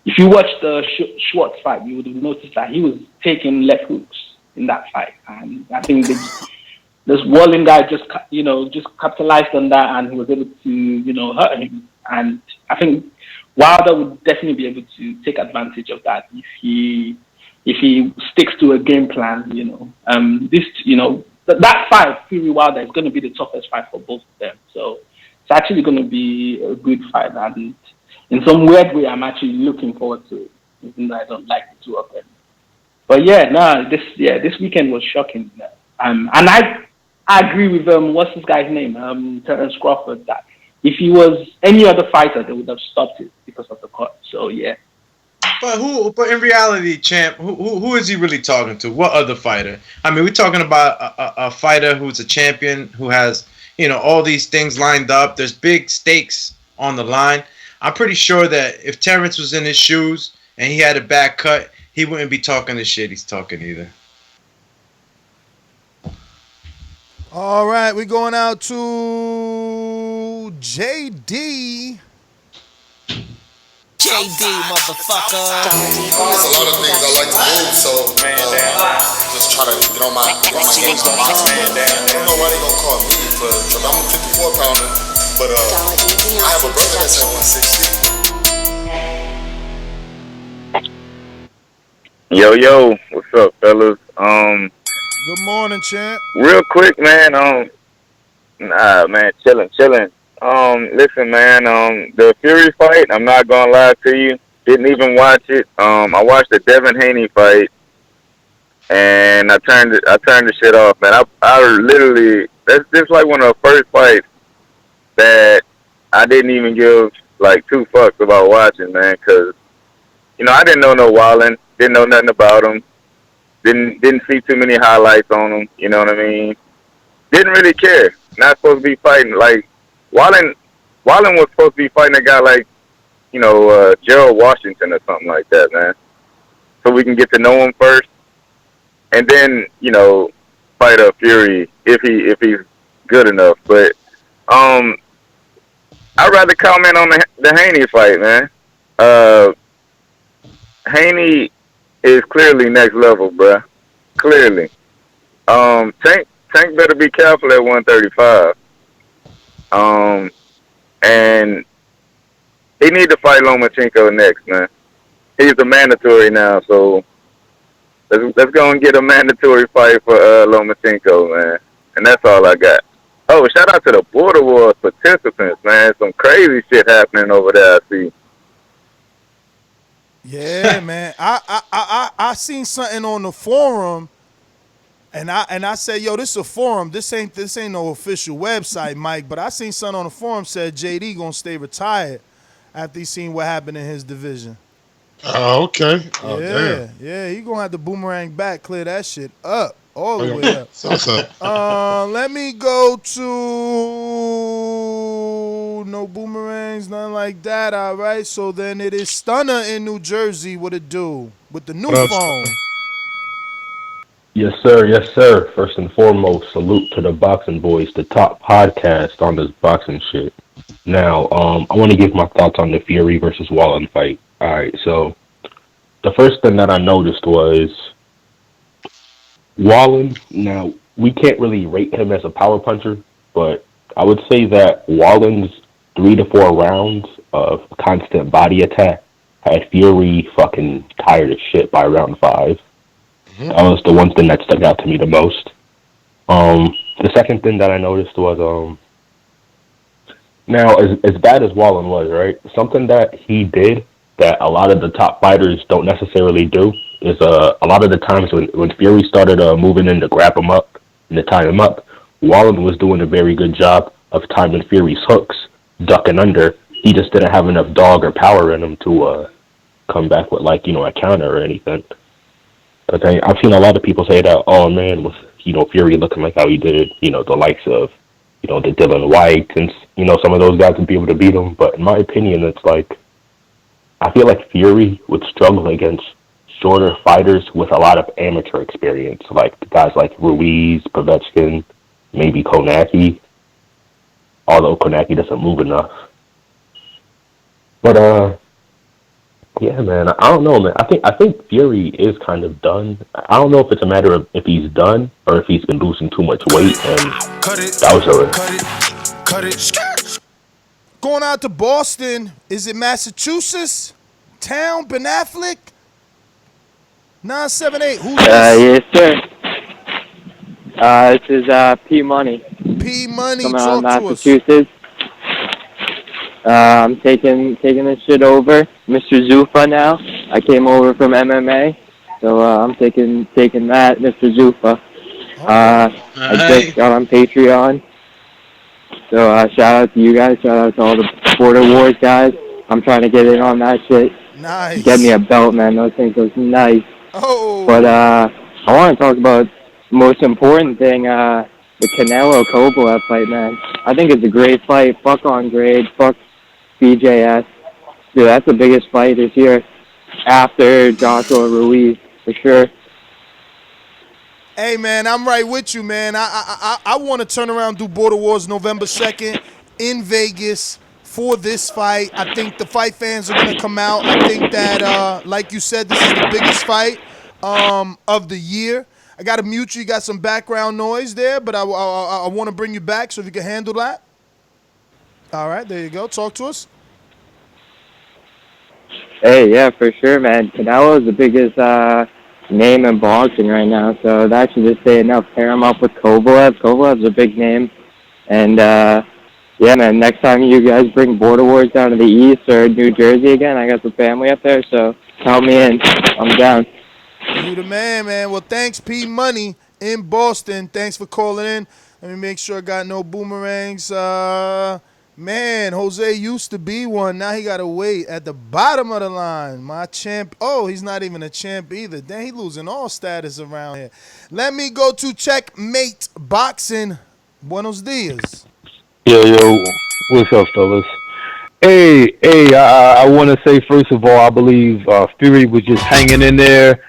if you watch the Schwartz fight, you would have noticed that he was taking left hooks in that fight. And I think this Walling guy just capitalized on that, and he was able to, hurt him. And I think Wilder would definitely be able to take advantage of that if he sticks to a game plan. That fight, Fury Wilder, is going to be the toughest fight for both of them. So it's actually going to be a good fight, and in some weird way, I'm actually looking forward to it, even though I don't like the two of them. But this weekend was shocking. And I agree with what's this guy's name, Terence Crawford, that if he was any other fighter, they would have stopped it because of the cut. So yeah. But in reality, champ, who is he really talking to? What other fighter? I mean, we're talking about a fighter who's a champion, who has all these things lined up. There's big stakes on the line. I'm pretty sure that if Terrence was in his shoes and he had a bad cut, he wouldn't be talking the shit he's talking either. All right, we're going out to JD. JD, motherfucker. There's a lot of things I like to move, so just try to get on my game. I don't know why they gonna call me for I'm a 54 pounder, but I have a brother that's at 160. Yo, what's up, fellas? Good morning, champ. Real quick, man. Man, chilling. Listen, man. The Fury fight. I'm not gonna lie to you. Didn't even watch it. I watched the Devin Haney fight, and I turned the shit off, man. I literally. That's just like one of the first fights that I didn't even give like two fucks about watching, man. Cause I didn't know no Wallen, didn't know nothing about him. Didn't see too many highlights on him. You know what I mean? Didn't really care. Not supposed to be fighting like Wallen. Wallen was supposed to be fighting a guy like Gerald Washington or something like that, man. So we can get to know him first, and then fight a Fury if he's good enough. But I'd rather comment on the Haney fight, man. Haney is clearly next level, bruh. Clearly. Tank better be careful at 135. And he need to fight Lomachenko next, man. He's a mandatory now, so let's go and get a mandatory fight for Lomachenko, man. And that's all I got. Oh, shout out to the Border Wars participants, man. Some crazy shit happening over there, I see. Yeah, man. I seen something on the forum, and I said, yo, this is a forum. This ain't no official website, Mike. But I seen something on the forum said JD gonna stay retired after he seen what happened in his division. Oh, okay. Oh, damn. Yeah, he gonna have to boomerang back, clear that shit up. All the way up. What's up? Let me go to no boomerangs, nothing like that. All right. So then it is Stunner in New Jersey. What it do with the new phone? Yes, sir. Yes, sir. First and foremost, salute to the Boxing Boys, the top podcast on this boxing shit. Now, I want to give my thoughts on the Fury versus Wallen fight. All right. So the first thing that I noticed was Wallen, now, we can't really rate him as a power puncher, but I would say that Wallen's 3 to 4 rounds of constant body attack had Fury fucking tired as shit by round 5. Mm-hmm. That was the one thing that stuck out to me the most. The second thing that I noticed was, now, as bad as Wallen was, right, something that he did that a lot of the top fighters don't necessarily do is a lot of the times when Fury started moving in to grab him up and to tie him up, Wallen was doing a very good job of timing Fury's hooks, ducking under. He just didn't have enough dog or power in him to come back with a counter or anything. But I've seen a lot of people say that, oh man, with Fury looking like how he did, the likes of the Dylan White and some of those guys would be able to beat him. But in my opinion, it's like I feel like Fury would struggle against shorter fighters with a lot of amateur experience, like guys like Ruiz, Povetkin, maybe Konaki, although Konaki doesn't move enough. But yeah, man, I don't know, man. I think Fury is kind of done. I don't know if it's a matter of if he's done or if he's been losing too much weight, and that was Cut it. Going out to Boston. Is it Massachusetts? Town, Ben Affleck? 978. Who's this? Yes, sir. This is P Money. P Money, coming talk out to us. Massachusetts. I'm taking this shit over. Mr. Zuffa now. I came over from MMA, so I'm taking that, Mr. Zuffa. I just got on Patreon. So shout out to you guys. Shout out to all the Border Wars guys. I'm trying to get in on that shit. Nice. Get me a belt, man. Those things look nice. Oh. But I want to talk about the most important thing, the Canelo Kovalev fight, man. I think it's a great fight. Fuck on grade. Fuck BJS. Dude, that's the biggest fight this year after Joshua Ruiz, for sure. Hey, man, I'm right with you, man. I want to turn around and do Border Wars November 2nd in Vegas for this fight. I think the fight fans are going to come out. I think that, like you said, this is the biggest fight of the year. I got to mute you. You got some background noise there, but I want to bring you back so if you can handle that. All right, there you go. Talk to us. Hey, yeah, for sure, man. Canelo is the biggest name in boxing right now. So that should just say enough. Pair him up with Kovalev. Kovalev's a big name. And, yeah, man, next time you guys bring Border Wars down to the East or New Jersey again, I got some family up there, so count me in. I'm down. You the man. Well, thanks, P Money in Boston. Thanks for calling in. Let me make sure I got no boomerangs. Man, Jose used to be one. Now he got to wait at the bottom of the line. My champ. Oh, he's not even a champ either. Then he losing all status around here. Let me go to Checkmate Boxing. Buenos dias. Yo, what's up, fellas? Hey, I want to say first of all, I believe Fury was just hanging in there.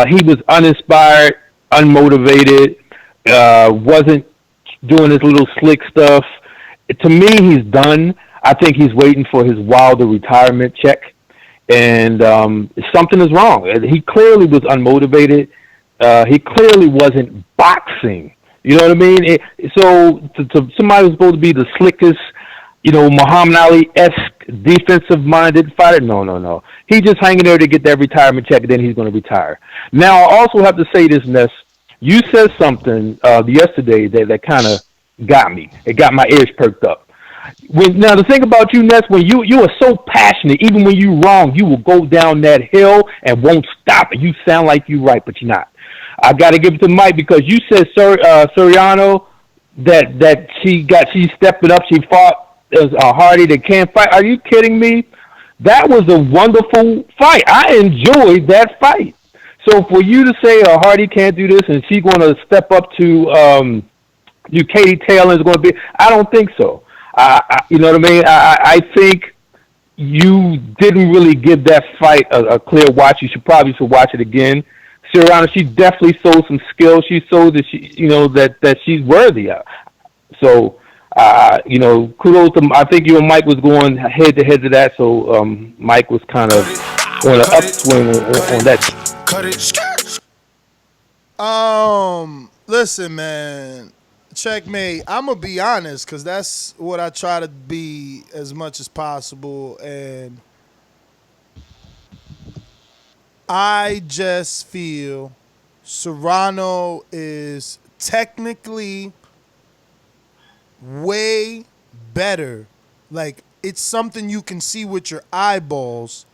He was uninspired, unmotivated, wasn't doing his little slick stuff. To me, he's done. I think he's waiting for his Wilder retirement check, and something is wrong. He clearly was unmotivated. He clearly wasn't boxing. You know what I mean? So to somebody who's supposed to be the slickest, Muhammad Ali-esque defensive-minded fighter, no. He's just hanging there to get that retirement check, and then he's going to retire. Now, I also have to say this, Ness. You said something yesterday that kind of got me. It got my ears perked up. Now, the thing about you, Ness, when you are so passionate, even when you're wrong, you will go down that hill and won't stop it. You sound like you're right, but you're not. I got to give it to Mike because you said Soriano that she stepped it up. She fought as a Hardy that can't fight. Are you kidding me? That was a wonderful fight. I enjoyed that fight. So for you to say Hardy can't do this and she's going to step up to Katie Taylor is going to be, I don't think so. You know what I mean? I think you didn't really give that fight a clear watch. You should probably watch it again. Soriano, she definitely showed some skill. She showed that that she's worthy of. So, kudos to. I think you and Mike was going head to head to that. So Mike was kind of on an upswing on that. Cut it. Listen, man. Checkmate. I'm gonna be honest, cause that's what I try to be as much as possible, and I just feel Serrano is technically way better. Like, it's something you can see with your eyeballs.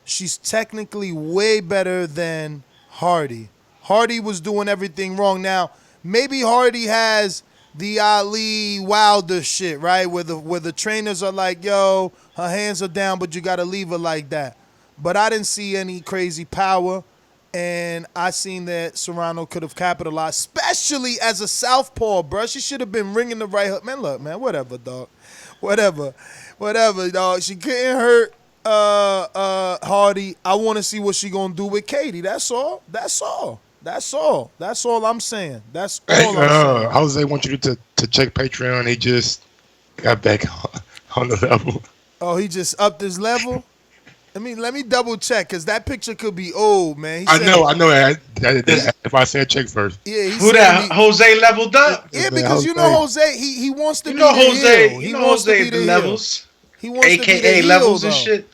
She's technically way better than Hardy. Hardy was doing everything wrong. Now, maybe Hardy has the Ali Wilder shit, right? Where the trainers are like, yo, her hands are down, but you got to leave her like that. But I didn't see any crazy power, and I seen that Serrano could have capitalized, especially as a southpaw, bro. She should have been ringing the right hook. Man, look, man, whatever, dog. Whatever, dog. She couldn't hurt Hardy. I want to see what she going to do with Katie. That's all I'm saying. That's all I'm saying. Jose wants you to check Patreon. He just got back on the level. Oh, he just upped his level? Let me double check, because that picture could be old, man. I know. If I said check first. Yeah, who that? Jose leveled up. Yeah, because Jose, he wants to be the Jose. heel. He wants to be the levels. He wants AKA to be the heel, levels though. And shit.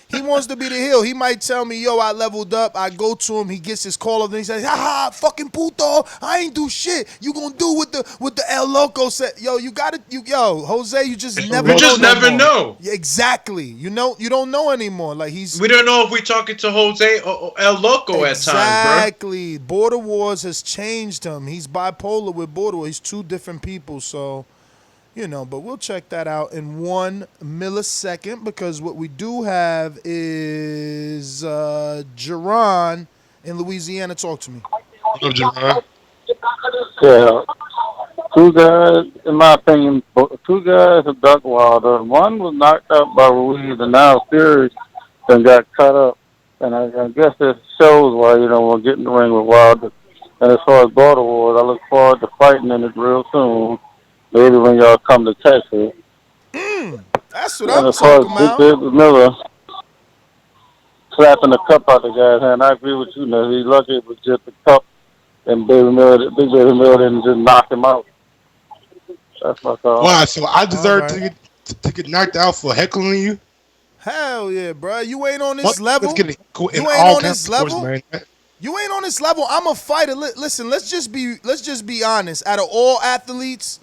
He wants to be the heel. He might tell me, yo, I leveled up. I go to him. He gets his call up, and he says, ha, fucking puto. I ain't do shit. You gonna do what the El Loco said. Yo, you got it. Yo, Jose, you just never know. You just never know. Yeah, exactly. You don't know anymore. Like, we don't know if we're talking to Jose or El Loco at times, bro. Exactly. Border Wars has changed him. He's bipolar with Border Wars. He's two different people, so... but we'll check that out in 1 millisecond, because what we do have is Jerron in Louisiana. Talk to me. What up, Jerron? Yeah. Two guys, in my opinion, two guys have ducked Wilder. One was knocked out by Ruiz, and now Fury then got cut up. And I guess this shows why, we're getting in the ring with Wilder. And as far as Border Wars, I look forward to fighting in it real soon. Maybe when y'all come to Texas. That's what I'm talking about. Big Miller slapping the cup out the guy's hand. I agree with you, now. He's lucky it was just a cup, and Big Baby Miller didn't just knock him out. That's my thought. Why? So I deserve to get knocked out for heckling you? Hell yeah, bro. You ain't on this Let's level. get it cool in You ain't all on kinds this of sports, level. man. You ain't on this level. I'm a fighter. Listen, let's just be honest. Out of all athletes,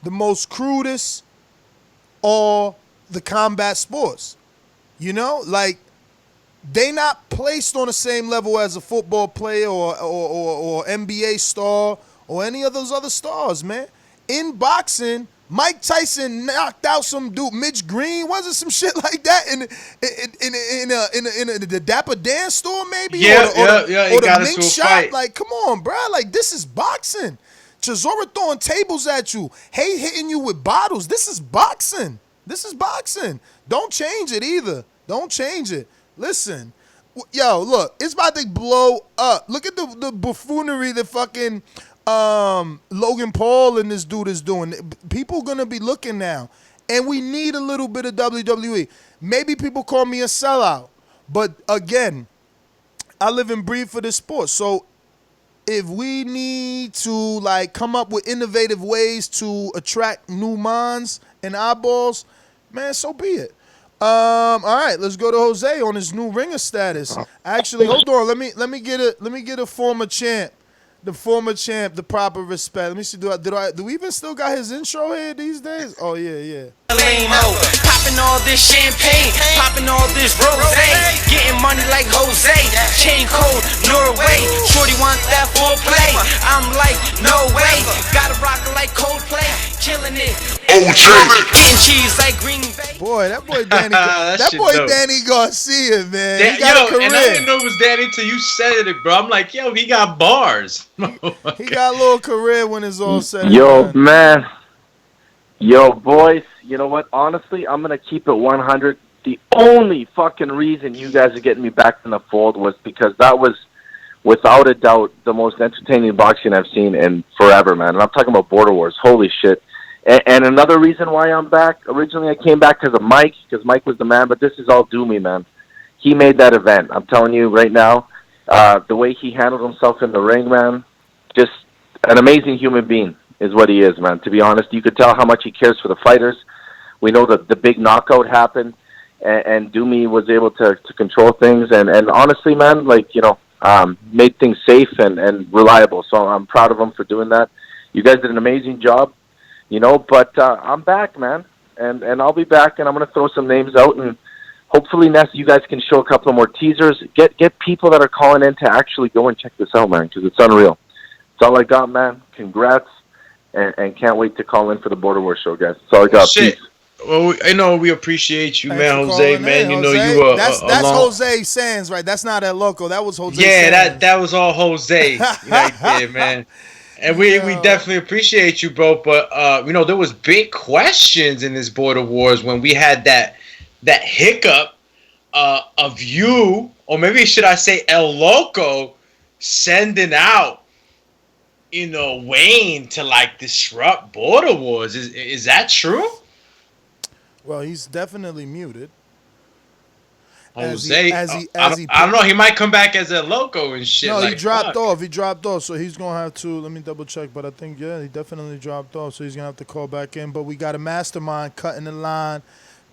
the most crudest are the combat sports. You know, like they not placed on the same level as a football player or NBA star or any of those other stars, man. In boxing, Mike Tyson knocked out some dude, Mitch Green, was it some shit like that in the Dapper Dan store maybe? Yeah, or he got the into Mink a shop? fight. Like, come on, bro. Like, this is boxing. Chisora throwing tables at you. Hey, hitting you with bottles. This is boxing. This is boxing. Don't change it either. Don't change it. Listen. Yo, look, it's about to blow up. Look at the buffoonery that fucking Logan Paul and this dude is doing. People gonna be looking now. And we need a little bit of WWE. Maybe people call me a sellout. But again, I live and breathe for this sport. So if we need to like come up with innovative ways to attract new minds and eyeballs, man, so be it. All right, let's go to Jose on his new ringer status. Actually, hold on. Let me get a former champ, the proper respect. Let me see. Do we even still got his intro here these days? Oh yeah. Popping all this champagne, popping all this rosé, getting money like Jose, chain code Norway. Shorty want that foreplay. I'm like, no way. Gotta rock it like Coldplay, killing it. Getting cheese like Green Bay. Boy, that boy Danny, Danny Garcia, man. He got a career. And I didn't know it was Danny till you said it, bro. I'm like, yo, he got bars. He got a little career when it's all said. Yo, man. Yo, boys. You know what? Honestly, I'm gonna keep it 100. The only fucking reason you guys are getting me back in the fold was because that was, without a doubt, the most entertaining boxing I've seen in forever, man. And I'm talking about Border Wars. Holy shit. And another reason why I'm back, originally I came back because of Mike, because Mike was the man, but this is all Doomy, man. He made that event. I'm telling you right now, the way he handled himself in the ring, man, just an amazing human being is what he is, man. To be honest, you could tell how much he cares for the fighters. We know that the big knockout happened, and Doomy was able to control things. And honestly, man, like, you know, made things safe and reliable. So I'm proud of him for doing that. You guys did an amazing job. You know, but I'm back, man, and I'll be back, and I'm going to throw some names out, and hopefully, Ness, you guys can show a couple of more teasers. Get people that are calling in to actually go and check this out, man, because it's unreal. That's all I got, man. Congrats, and can't wait to call in for the Border Wars show, guys. That's all I got. Shit. Peace. Well, I know we appreciate you, man, Jose, man. You know, you were that's Jose Sands, right? That's not El Loco. That was Jose. Yeah, Sands. that was all Jose right there, man. And we definitely appreciate you, bro. But you know, there was big questions in this Border Wars when we had that hiccup of you, or maybe should I say El Loco, sending out, you know, Wayne to like disrupt Border Wars. Is that true? Well, he's definitely muted. Jose, I don't know. He might come back as a loco and shit. No, like, he dropped off. He dropped off, so he's gonna have to. Let me double check, but I think he definitely dropped off, so he's gonna have to call back in. But we got a mastermind cutting the line.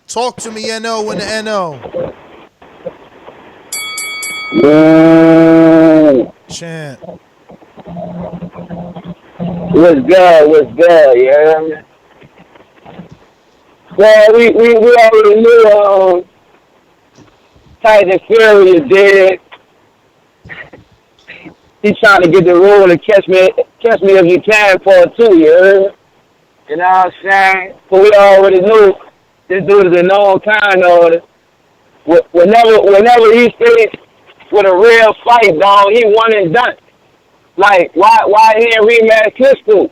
Talk to me, NO, in the NO. Chant. What's good? Yeah. Well, we already knew Tyson Fury is dead. He's trying to get the rule to catch me if you can for a 2 years. You know what I'm saying? But we already knew this dude is a known kind of. Whenever he stays with a real fight, dog, he won and done. Like why he didn't rematch Crystal?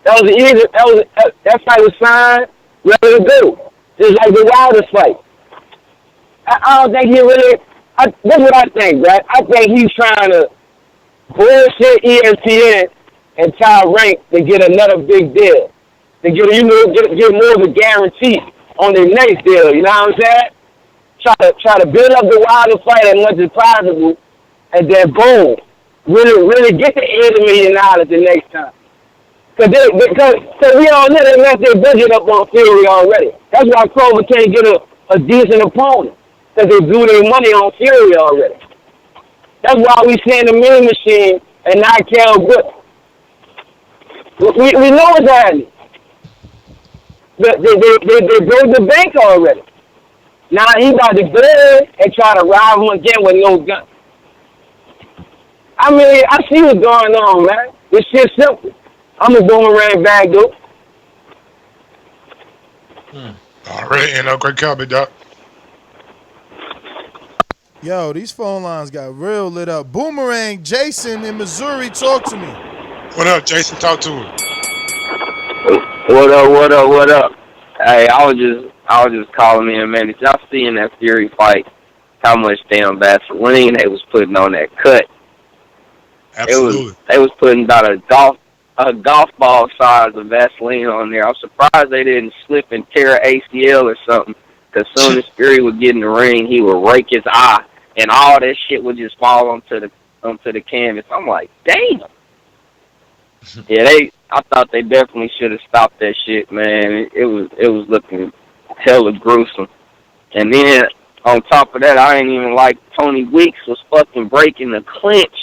That fight was signed, ready to go. Just like the Wilder fight. I don't think he really. This is what I think, right? I think he's trying to bullshit ESPN and Top Rank to get another big deal, to get more of a guarantee on the next deal. You know what I'm saying? Try to build up the Wilder fight as much as possible, and then boom, really get the $80 million the next time. Because we all know they messed their budget up on Fury already. That's why Clover can't get a decent opponent because they blew their money on Fury already. That's why we seeing the Mean Machine and not Cal Good. We know what's happening. They broke the bank already. Now he about to go and try to rob him again with no gun. I mean, I see what's going on, man. This shit's simple. I'm a boomerang bag, dude. All right, and great comment, Doc. Yo, these phone lines got real lit up. Boomerang, Jason in Missouri, talk to me. What up, Jason? Talk to him. What up? Hey, I was just calling in, man. Did y'all see in that Fury fight how much damn Vaseline they was putting on that cut? Absolutely. They was putting about a golf ball size of Vaseline on there. I'm surprised they didn't slip and tear an ACL or something. Because soon as Fury would get in the ring, he would rake his eye, and all that shit would just fall onto the canvas. I'm like, damn. Yeah, I thought they definitely should have stopped that shit, man. It was looking hella gruesome. And then on top of that, I ain't even like Tony Weeks was fucking breaking the clinch.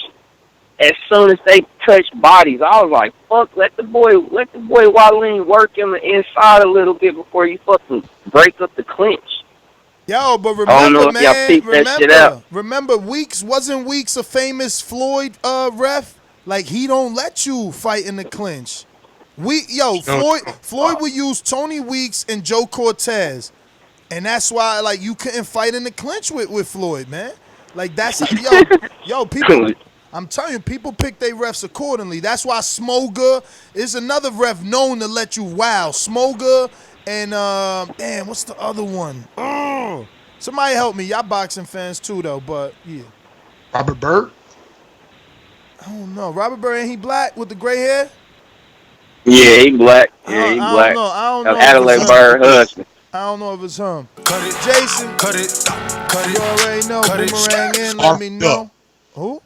As soon as they touched bodies, I was like, fuck, let the boy Waleem work in the inside a little bit before you fucking break up the clinch. Yo, but remember, I don't know if y'all peeped that shit out. Remember, wasn't Weeks a famous Floyd ref? Like, he don't let you fight in the clinch. Floyd would use Tony Weeks and Joe Cortez. And that's why, like, you couldn't fight in the clinch with Floyd, man. Like, that's people. I'm telling you, people pick their refs accordingly. That's why Smoger is another ref known to let you wow. Smoger and damn, what's the other one? Oh, somebody help me. Y'all boxing fans too, though. But yeah, Robert Byrd. I don't know. Robert Byrd, ain't he black with the gray hair? Yeah, he black. Yeah, he black. I don't know. Adelaide Byrd husband. I don't know if it's him. Cut it, Jason. Cut it. You already know. Boomerang in. Let me know. Who?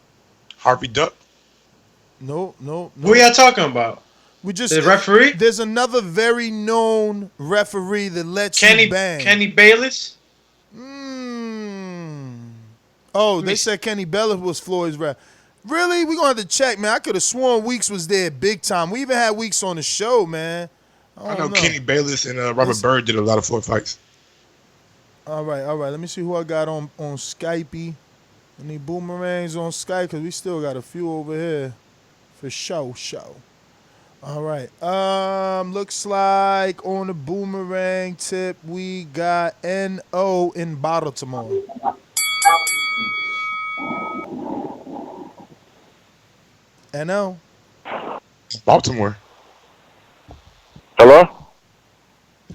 Harvey Duck. No. Who y'all talking about? The referee? There's another very known referee that lets you bang. Kenny Bayless? Oh, they said Kenny Bayless was Floyd's ref. Really? We're going to have to check, man. I could have sworn Weeks was there big time. We even had Weeks on the show, man. I know Kenny Bayless and Robert Byrd did a lot of Floyd fights. All right. Let me see who I got on Skype. Any boomerangs on Skype? Because we still got a few over here for show. All right. Looks like on the boomerang tip, we got N.O. in Baltimore. N.O. Baltimore. Hello?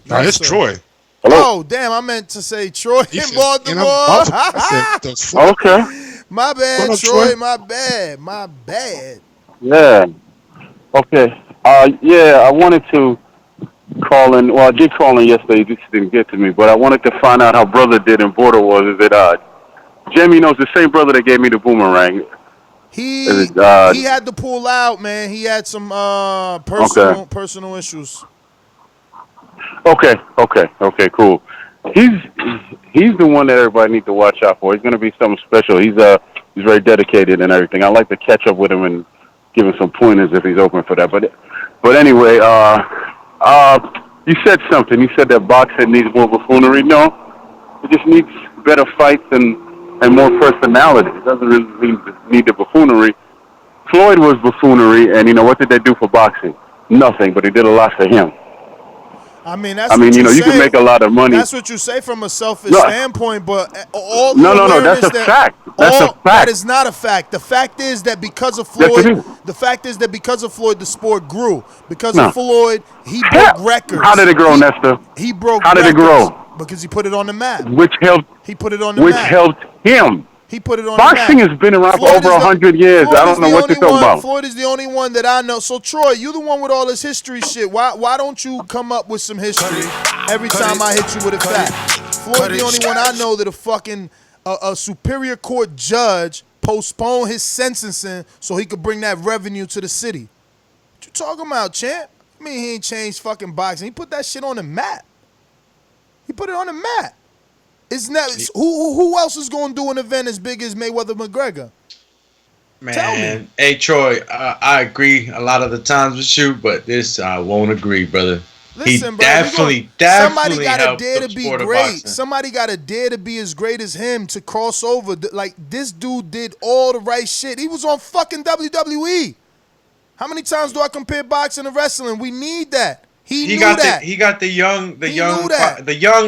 No, it's Troy. Hello? Oh, damn, I meant to say Troy in Baltimore. Okay. My bad, Troy. My bad. Yeah. Okay. I wanted to call in. Well, I did call in yesterday. This didn't get to me, but I wanted to find out how brother did in Border Wars. Is it Jamie knows the same brother that gave me the boomerang? He had to pull out, man. He had some personal issues. Okay, cool. He's the one that everybody needs to watch out for. He's going to be something special. He's very dedicated and everything. I like to catch up with him and give him some pointers if he's open for that. But anyway, you said something. You said that boxing needs more buffoonery. No, it just needs better fights and more personality. It doesn't really need the buffoonery. Floyd was buffoonery, and what did they do for boxing? Nothing, but they did a lot for him. I mean, you can make a lot of money. That's what you say from a selfish standpoint, but all the No, that's a fact. That's a fact. That is not a fact. The fact is that because of Floyd, the sport grew. Because of Floyd, he broke records. How did it grow, Nestor? He broke How did it grow? Because he put it on the map. Which helped? He put it on the map. Which helped him. He put it on Boxing the map. has been around for over 100 years. I don't know what you're talking about. Floyd is the only one that I know. So, Troy, you the one with all this history shit. Why don't you come up with some history every time I hit you with a fact? Floyd the only one I know that a superior court judge postponed his sentencing so he could bring that revenue to the city. What you talking about, champ? I mean, he ain't changed fucking boxing. He put that shit on the map. He put it on the map. It's not. Who else is going to do an event as big as Mayweather McGregor? Man, hey Troy, I agree a lot of the times with you, but this I won't agree, brother. Listen, He bro, somebody definitely gotta helped dare the to be sport of great. boxing. Somebody gotta dare to be as great as him to cross over. Like, this dude did all the right shit. He was on fucking WWE. How many times do I compare boxing to wrestling? We need that. He knew that. He got the young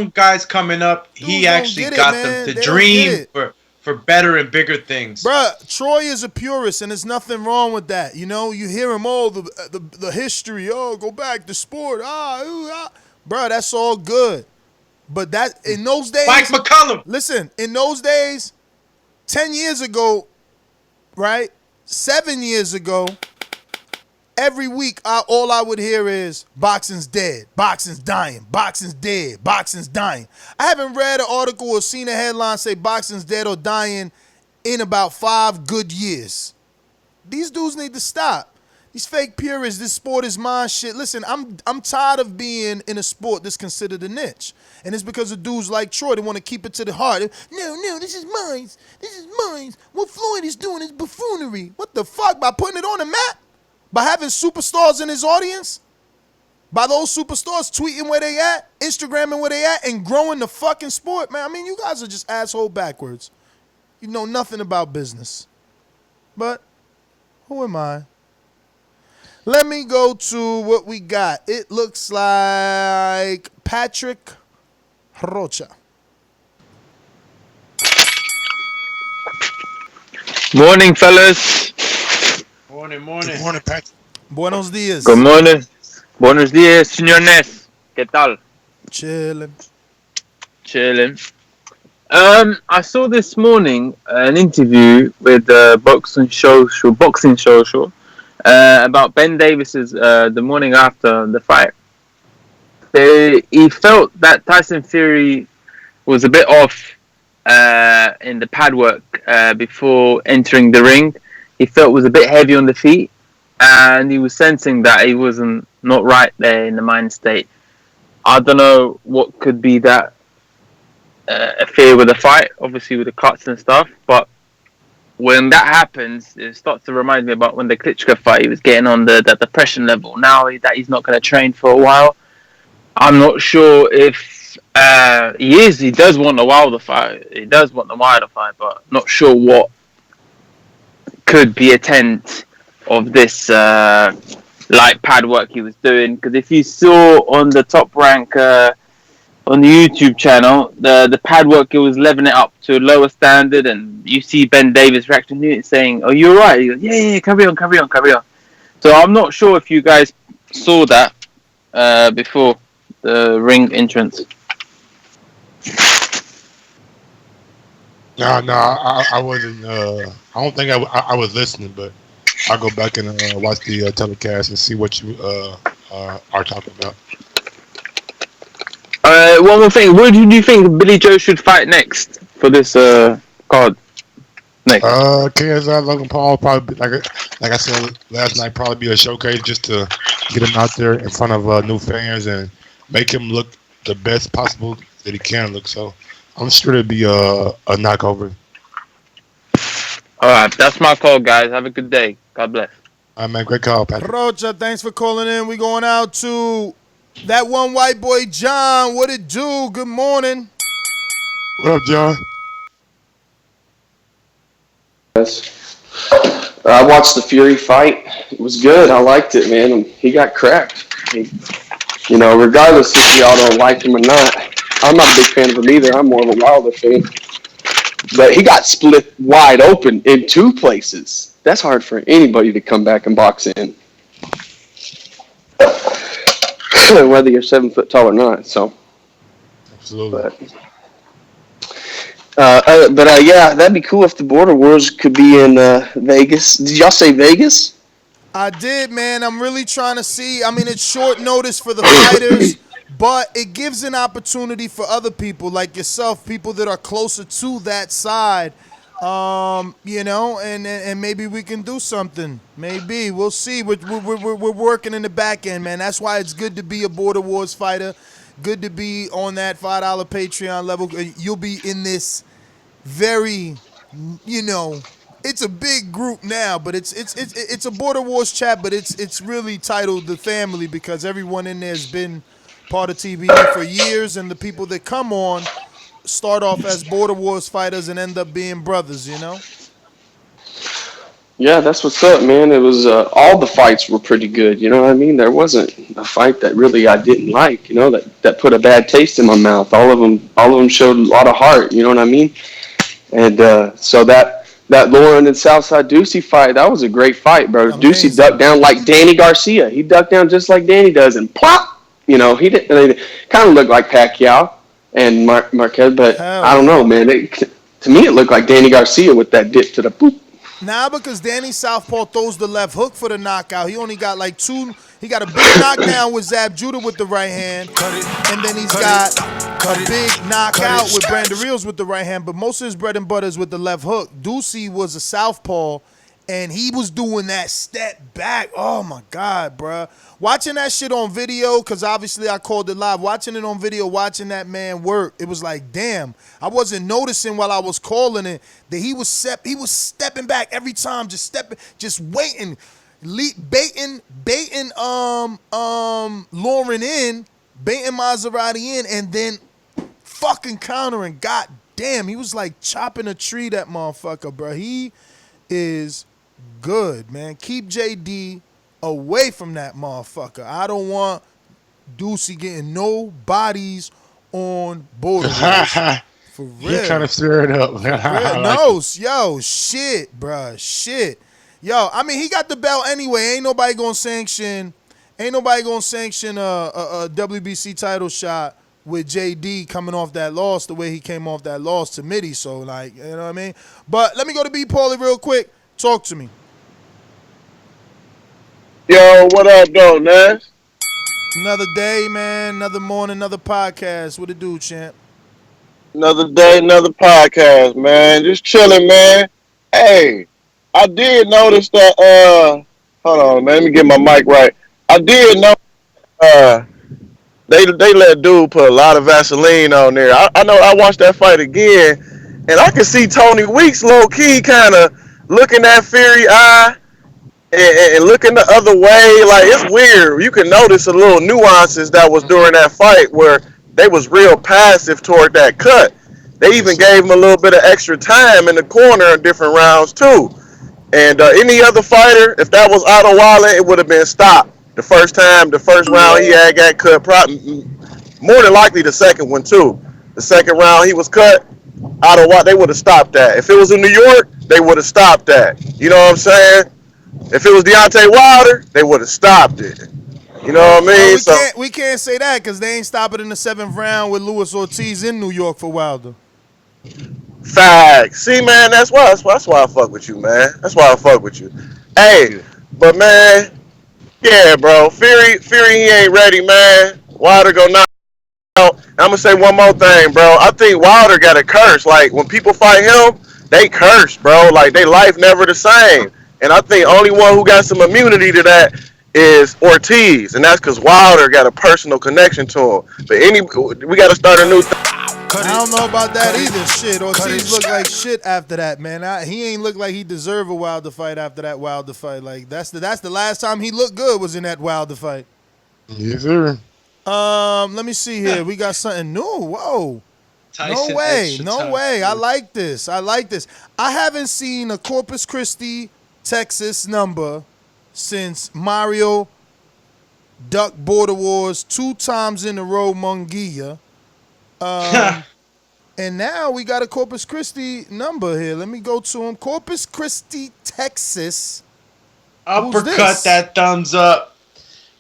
guys coming up. He actually get it, got them man. to They don't get dream it. for better and bigger things. Bruh, Troy is a purist, and there's nothing wrong with that. You know, you hear him all the history. Oh, go back to sport. Bruh, that's all good. But that in those days, Mike McCullum. Listen, in those days, 10 years ago, right? 7 years ago, every week, all I would hear is boxing's dead, boxing's dying, boxing's dead, boxing's dying. I haven't read an article or seen a headline say boxing's dead or dying in about 5 good years. These dudes need to stop. These fake purists, this sport is mine shit. Listen, I'm tired of being in a sport that's considered a niche. And it's because of dudes like Troy that want to keep it to the heart. No, this is mine. This is mine. What Floyd is doing is buffoonery. What the fuck? By putting it on the map? By having superstars in his audience? By those superstars tweeting where they at, Instagramming where they at, and growing the fucking sport? Man, I mean, you guys are just asshole backwards. You know nothing about business. But who am I? Let me go to what we got. It looks like Patrick Rocha. Morning, fellas. Morning. Good morning, Patrick. Buenos dias. Good morning. Buenos dias, señores. ¿Qué tal? Chilling. I saw this morning an interview with Boxing Social about Ben Davis's the morning after the fight. He felt that Tyson Fury was a bit off in the pad work before entering the ring. He felt it was a bit heavy on the feet, and he was sensing that he wasn't not right there in the mind state. I don't know what could be that fear with the fight, obviously with the cuts and stuff, but when that happens, it starts to remind me about when the Klitschko fight, he was getting on the depression level. Now that he's not going to train for a while, I'm not sure if he does want the Wilder fight. He does want the Wilder fight, but not sure what could be a tent of this light pad work he was doing. Because if you saw on the Top Rank on the YouTube channel, the pad work, it was leveling it up to a lower standard, and you see Ben Davis reacting to it saying, "Oh, you're right." He goes, "Yeah, carry on." So I'm not sure if you guys saw that before the ring entrance. No, I wasn't. I don't think I was listening, but I'll go back and watch the telecast and see what you are talking about. One more thing. Where do you think Billy Joe should fight next for this card? Next. KSI Logan Paul probably like I said last night, probably be a showcase just to get him out there in front of new fans and make him look the best possible that he can look. So I'm sure it'll be a knockover. All right, that's my call, guys. Have a good day. God bless. All right, man. Great call, Patrick. Rocha, thanks for calling in. We going out to that one white boy, John. What it do? Good morning. What up, John? I watched the Fury fight. It was good. I liked it, man. He got cracked. Regardless if y'all don't like him or not, I'm not a big fan of him either. I'm more of a Wilder fan. But he got split wide open in 2 places. That's hard for anybody to come back and box in, whether you're 7 foot tall or not. So, absolutely. Yeah, that'd be cool if the Border Wars could be in Vegas. Did y'all say Vegas? I did, man. I'm really trying to see. I mean, it's short notice for the fighters, but it gives an opportunity for other people like yourself, people that are closer to that side, and maybe we can do something. Maybe. We'll see. We're working in the back end, man. That's why it's good to be a Border Wars fighter. Good to be on that $5 Patreon level. You'll be in this very, it's a big group now, but it's a Border Wars chat, but it's really titled The Family because everyone in there has been part of TBE for years, and the people that come on start off as Border Wars fighters and end up being brothers, Yeah, that's what's up, man. It was all the fights were pretty good. You know what I mean? There wasn't a fight that really I didn't like. That put a bad taste in my mouth. All of them showed a lot of heart. You know what I mean? And so that Lauren and Southside Ducey fight, that was a great fight, bro. Amazing. Ducey ducked down like Danny Garcia. He ducked down just like Danny does, and plop. He kind of looked like Pacquiao and Marquez, but I don't know, man. To me, it looked like Danny Garcia with that dip to the boop. Nah, because Danny Southpaw throws the left hook for the knockout. He only got like two. He got a big knockdown with Zab Judah with the right hand, and then he's got a big knockout with Brandon Reels with the right hand. But most of his bread and butter is with the left hook. Ducey was a southpaw, and he was doing that step back. Oh my God, bruh. Watching that shit on video, because obviously I called it live. Watching it on video, watching that man work, it was like, damn. I wasn't noticing while I was calling it that he was stepping back every time, just waiting, baiting Lauren in, baiting Maserati in, and then fucking countering. God damn, he was like chopping a tree, that motherfucker, bro. He is good, man. Keep JD away from that motherfucker. I don't want Ducey getting no bodies on Border Wars. For real. You're trying to stir it up. Shit, bruh. Shit. Yo, I mean, he got the belt anyway. Ain't nobody gonna sanction a WBC title shot with JD coming off that loss the way he came off that loss to Mitty. So, like, you know what I mean? But let me go to B. Paulie real quick. Talk to me. Yo, what up, though, Nas? Another day, man. Another morning, another podcast. What it do, champ? Another day, another podcast, man. Just chilling, man. Hey, I did notice that, hold on, man. Let me get my mic right. I did know, they let dude put a lot of Vaseline on there. I know I watched that fight again, and I could see Tony Weeks low-key kind of looking at Fury eye and looking the other way. Like, it's weird. You can notice a little nuances that was during that fight where they was real passive toward that cut. They even gave him a little bit of extra time in the corner in different rounds, too. And any other fighter, if that was Otto Wilder, it would have been stopped. The first round he had got cut, probably more than likely the second one, too. The second round he was cut, Otto Wilder, they would have stopped that. If it was in New York, they would have stopped that. You know what I'm saying? If it was Deontay Wilder, they would have stopped it. You know what I mean? We can't say that because they ain't stop it in the 7th round with Luis Ortiz in New York for Wilder. Facts. See, man, that's why I fuck with you, man. That's why I fuck with you. Hey, but man, yeah, bro. Fury, he ain't ready, man. Wilder go knock out. I'm gonna say one more thing, bro. I think Wilder got a curse. Like, when people fight him, they curse, bro. Like, they life never the same. And I think only one who got some immunity to that is Ortiz, and that's because Wilder got a personal connection to him. But we got to start a new thing. I don't know about that either. Shit, Ortiz looked like shit after that, man. He ain't look like he deserved a Wilder fight after that Wilder fight. Like, that's the last time he looked good was in that Wilder fight. Yes, sir. Let me see here. We got something new. Whoa. Tyson No way. I like this. I haven't seen a Corpus Christi, Texas number since Mario ducked Border Wars 2 times in a row, Munguia. And now we got a Corpus Christi number here. Let me go to him. Corpus Christi, Texas. Uppercut that thumbs up.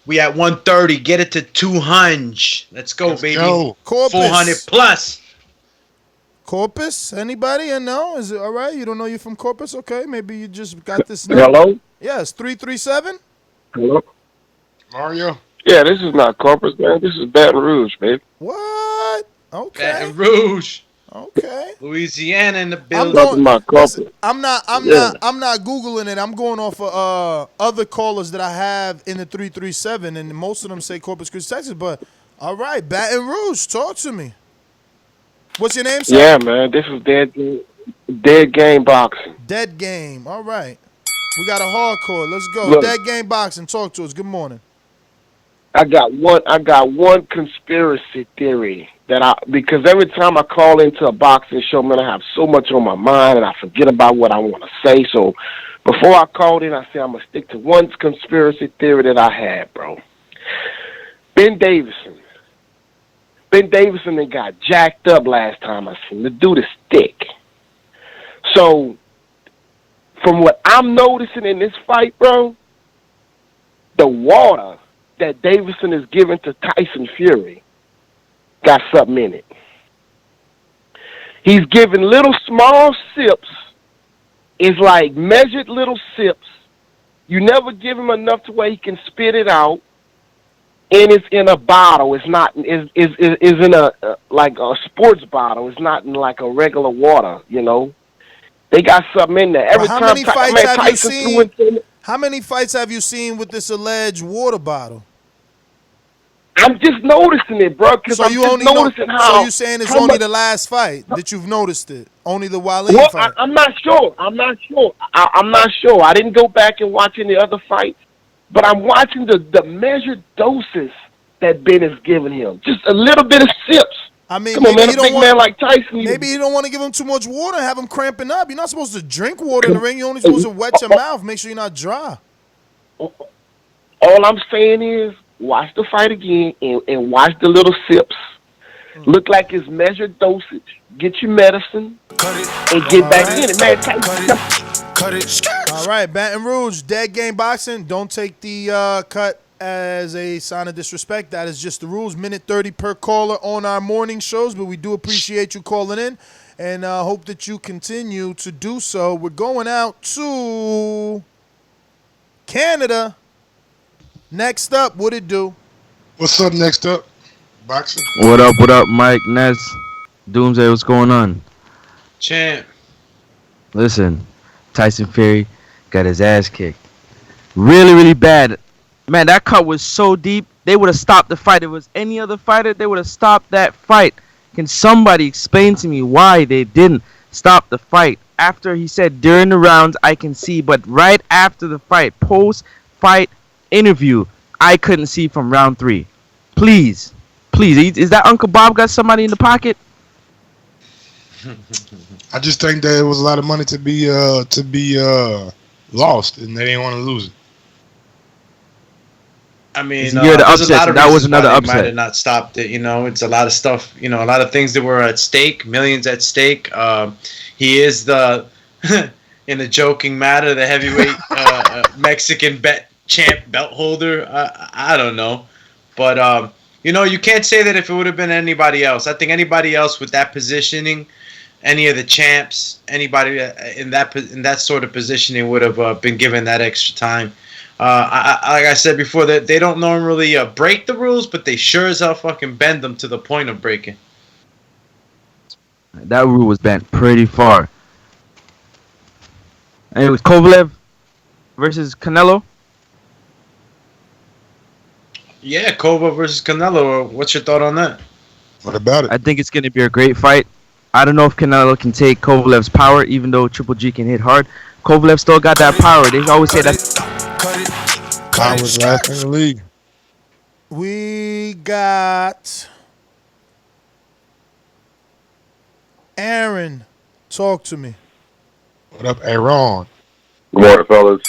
We at 130. Get it to 200. Let's go, baby. Go. Corpus. 400 plus. Corpus? Anybody? No? Is it all right? You don't know you're from Corpus? Okay, maybe you just got this. Hello? Yes, 337. Hello? Mario? Yeah, this is not Corpus, man. This is Baton Rouge, baby. What? Okay. Baton Rouge. Okay. Louisiana in the building. I'm not Googling it. I'm going off of other callers that I have in the 337, and most of them say Corpus Christi, Texas. But All right, Baton Rouge, talk to me. What's your name, sir? Yeah, man. This is dead game boxing. Dead Game. All right. We got a hardcore. Let's go. Look, Dead Game Boxing. Talk to us. Good morning. I got one conspiracy theory because every time I call into a boxing show, man, I have so much on my mind and I forget about what I want to say. So before I called in, I said I'm gonna stick to one conspiracy theory that I had, bro. Ben Davison. Ben Davison they got jacked up last time I seen. The dude is thick. So from what I'm noticing in this fight, bro, the water that Davison is giving to Tyson Fury got something in it. He's giving little small sips. It's like measured little sips. You never give him enough to where he can spit it out. And it's in a bottle. It's not. Is in a like a sports bottle. It's not in like a regular water. You know, they got something in there. Every How time many fights have you Tyson seen? threw it, How many fights have you seen with this alleged water bottle? I'm just noticing it, bro. Because So I'm you just only know. noticing how. So you saying it's how only much- the last fight that you've noticed it? Only the Waleed Well, fight. I'm not sure. I'm not sure. I didn't go back and watch any other fights, but I'm watching the measured doses that Ben is giving him. Just a little bit of sips. I mean, come on, maybe man. he A don't big want- man like Tyson. Maybe you don't want to give him too much water and have him cramping up. You're not supposed to drink water in the ring. You're only supposed to wet your mouth. Make sure you're not dry. All I'm saying is watch the fight again and watch the little sips. Look like it's measured dosage. Get your medicine and get back in it, man. Cut it. All right, Baton Rouge, Dead Game Boxing. Don't take the cut as a sign of disrespect. That is just the rules. Minute 30 per caller on our morning shows, but we do appreciate you calling in and hope that you continue to do so. We're going out to Canada. Next up, what it do? What's up next up? Boxing. What up, Mike, Ness, Doomsday, what's going on? Champ. Listen, Tyson Fury got his ass kicked. Really, really bad. Man, that cut was so deep, they would have stopped the fight. If it was any other fighter, they would have stopped that fight. Can somebody explain to me why they didn't stop the fight? After he said during the rounds, I can see, but right after the fight, post-fight interview, I couldn't see from round 3. Please, is that Uncle Bob got somebody in the pocket? I just think that it was a lot of money to be lost, and they didn't want to lose it. I mean, You're the there's a upset, lot of so that was reasons why another they upset. might have not stopped it. You know, it's a lot of stuff. You know, a lot of things that were at stake, millions at stake. He is the, in a joking matter, the heavyweight Mexican champ belt holder. I don't know, but you know, you can't say that if it would have been anybody else. I think anybody else with that positioning, any of the champs, anybody in that sort of positioning would have been given that extra time. Like I said before, that they don't normally break the rules, but they sure as hell fucking bend them to the point of breaking. That rule was bent pretty far. And it was Kovalev versus Canelo. Yeah, Kova versus Canelo. What's your thought on that? What about it? I think it's going to be a great fight. I don't know if Canelo can take Kovalev's power, even though Triple G can hit hard. Kovalev still got that power. They always say that's... I was last in the league. We got Aaron. Talk to me. What up, Aaron? Good morning, fellas.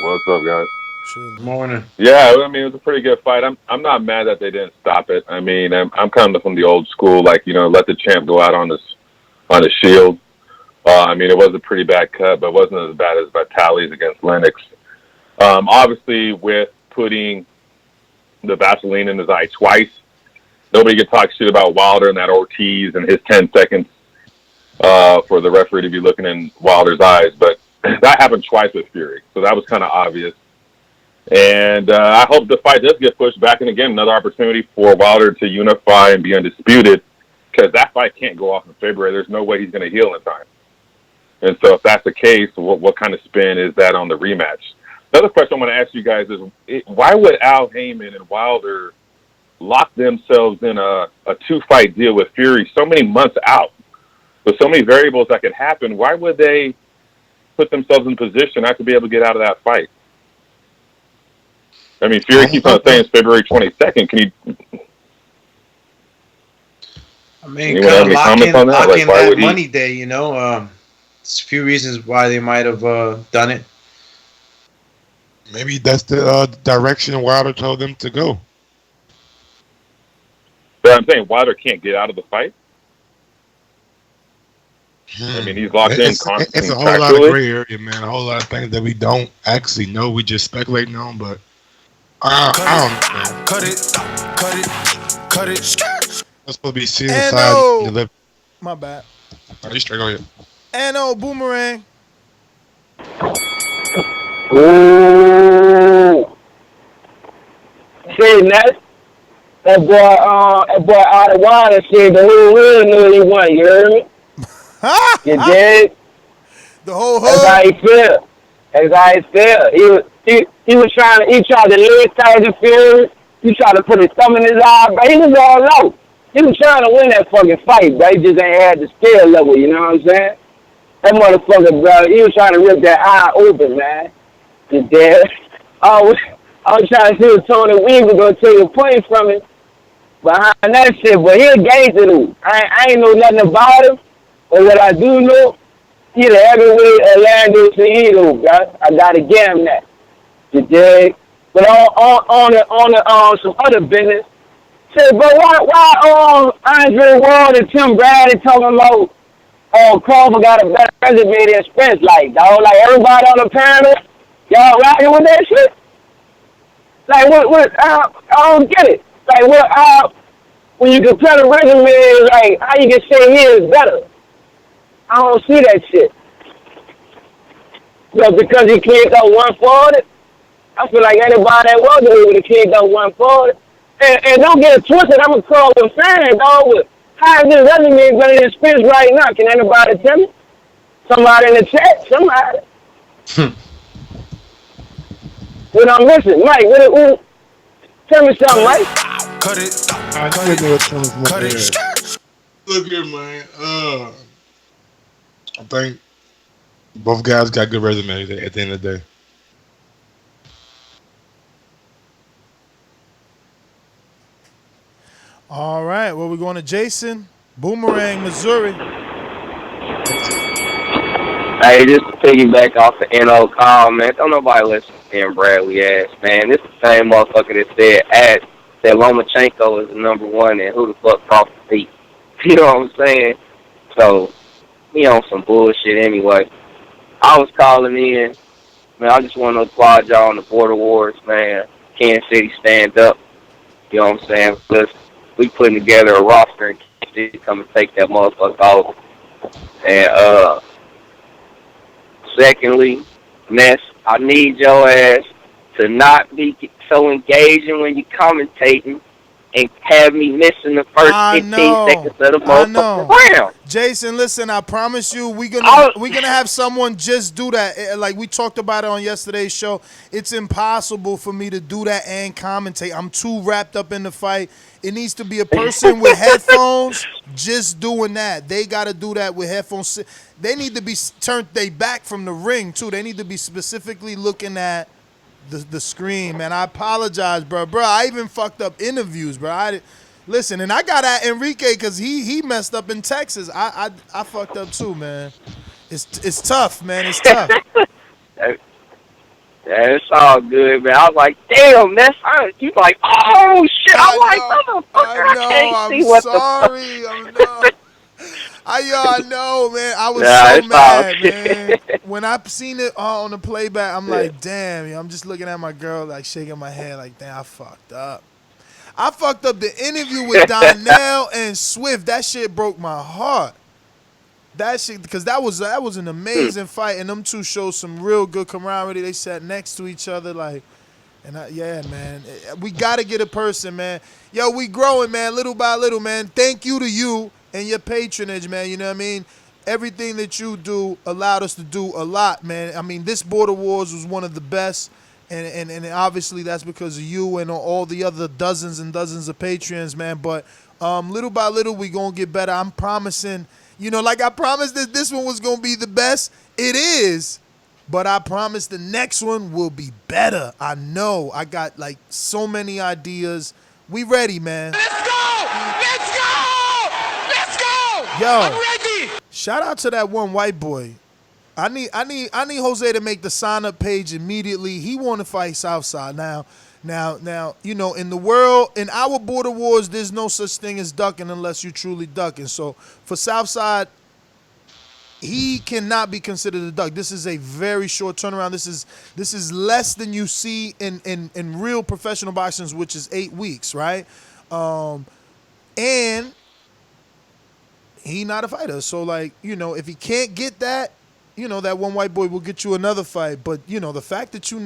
What's up, guys? Good morning. Yeah, I mean, it was a pretty good fight. I'm not mad that they didn't stop it. I mean, I'm kind of from the old school, like, you know, let the champ go out on his shield. I mean, it was a pretty bad cut, but it wasn't as bad as Vitali's against Lennox. Obviously, with putting the Vaseline in his eye twice, nobody could talk shit about Wilder and that Ortiz and his 10 seconds for the referee to be looking in Wilder's eyes. But that happened twice with Fury, so that was kind of obvious. And I hope the fight does get pushed back. And again, another opportunity for Wilder to unify and be undisputed, because that fight can't go off in February. There's no way he's going to heal in time. And so if that's the case, what kind of spin is that on the rematch? Another question I want to ask you guys is, why would Al Heyman and Wilder lock themselves in a 2-fight deal with Fury so many months out with so many variables that could happen? Why would they put themselves in position not to be able to get out of that fight? I mean, Fury keeps on saying it's February 22nd. Can you? I mean, Anyone have any comments on that? lock Like, in why that would he? money day, you know. There's a few reasons why they might have done it. Maybe that's the direction Wilder told them to go. But I'm saying Wilder can't get out of the fight. I mean, he's locked in It's constantly a whole lot of contractually. gray area, man. A whole lot of things that we don't actually know. We just speculating on, but I don't know. Cut it, cut it. That's supposed to be seen And inside oh, the lip. my bad. Are you straight on here? And oh, Boomerang. Ooh. See, that boy out of water said the whole hood knew he won, you heard me? You did? The whole hood? That's how he feel. That's how he feel. He tried to lay Tyson Fury. He tried to put his thumb in his eye, but he was all out. He was trying to win that fucking fight, but he just ain't had the skill level, you know what I'm saying? That motherfucker, bro, he was trying to rip that eye open, man. You did? I was trying to see if Tony Weaver was going to take a point from him behind that shit, but he a gangster, dude. I ain't know nothing about him, but what I do know, he the heavyweight Orlando Cejudo, bro. I gotta give him that. You dig? But on some other business, say, but why Andre Ward and Tim Bradley talking about Crawford got a better resume than Spence? Like, dog, like everybody on the panel, y'all rocking with that shit? Like, what? I don't get it. Like, when you compare the resume, like, how you can say he is better? I don't see that shit. But because he cleared up 140, I feel like anybody that was able to clear up 140. And don't get it twisted, I'm a Carlton fan, dog. How is this resume better than Spence right now? Can anybody tell me? Somebody in the chat? Somebody. What I'm missing? Mike, tell me something, Mike. Cut it, cut it. Look here, man. I think both guys got good resumes at the end of the day. All right, well, we're going to Jason, Boomerang, Missouri. Hey, just to piggyback off the NO call, man. Don't nobody listen to Tim Bradley ass, man. This is the same motherfucker that said that Lomachenko is the number one and who the fuck crossed the feet. You know what I'm saying? So, he on some bullshit anyway. I was calling in, man, I just want to applaud y'all on the Border Wars, man. Kansas City stand up. You know what I'm saying? Because we putting together a roster and Kansas City come and take that motherfucker over. And, secondly, Ness, I need your ass to not be so engaging when you commentating and have me missing the first 15 seconds of the motherfucking round. Jason, listen, I promise you, we're gonna have someone just do that. Like we talked about it on yesterday's show. It's impossible for me to do that and commentate. I'm too wrapped up in the fight. It needs to be a person with headphones just doing that. They got to do that with headphones. They need to be turned they back from the ring, too. They need to be specifically looking at the screen, man. I apologize, bro. Bro, I even fucked up interviews, bro. Listen, and I got at Enrique because he messed up in Texas. I fucked up, too, man. It's tough, man. It's tough. Yeah, it's all good, man. I was like, damn, that's you like, oh shit. I'm like, motherfucker, I can't see what sorry. the I know, man. I was Nah, so it's mad, all man. When I seen it on the playback, I'm like, damn. I'm just looking at my girl, like shaking my head, like, damn, I fucked up. I fucked up the interview with Donnell and Swift. That shit broke my heart. That shit, because that was an amazing fight, and them two showed some real good camaraderie. They sat next to each other, like, yeah, man. We got to get a person, man. Yo, we growing, man, little by little, man. Thank you to you and your patronage, man. You know what I mean? Everything that you do allowed us to do a lot, man. I mean, this Border Wars was one of the best and obviously that's because of you and all the other dozens and dozens of Patreons, man. But little by little, we gonna get better. I'm promising. Like I promised that this one was gonna be the best. It is. But I promise the next one will be better. I know. I got like so many ideas. We ready, man. Let's go! Let's go! Let's go! Yo, I'm ready! shout out to that one white boy. I need Jose to make the sign up page immediately. He want to fight Southside now. In the world, in our border wars, there's no such thing as ducking unless you truly ducking. So for Southside, he cannot be considered a duck. This is a very short turnaround. This is less than you see in real professional boxing, which is 8 weeks, right? And he not a fighter. So like, if he can't get that, that one white boy will get you another fight. But the fact that you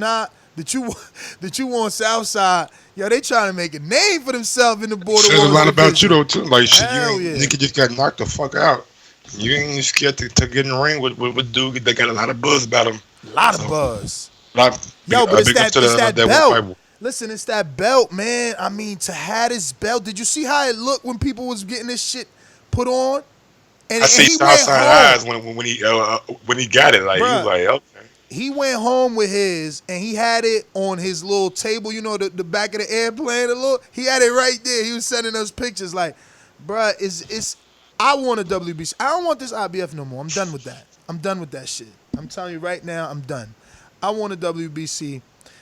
want Southside, they trying to make a name for themselves in the border. Says a lot about you though too. Like shit, Hell yeah. nigga just got knocked the fuck out. You ain't scared to get in the ring with dude that got a lot of buzz about him. A lot of buzz. But it's that belt. Listen, it's that belt, man. I mean, to have this belt, did you see how it looked when people was getting this shit put on? I see Southside eyes when he got it. Like, bruh, he was like, okay. He went home with his, and he had it on his little table, the back of the airplane. He had it right there. He was sending us pictures like, bruh, it's I want a WBC. I don't want this IBF no more. I'm done with that. I'm done with that shit. I'm telling you right now, I'm done. I want a WBC.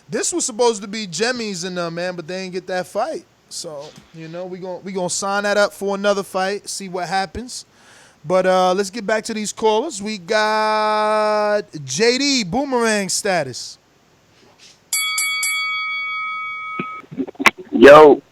This was supposed to be Jemmy's in there, man, but they didn't get that fight. So, we gonna sign that up for another fight, see what happens. But let's get back to these callers. We got JD, Boomerang status. Yo,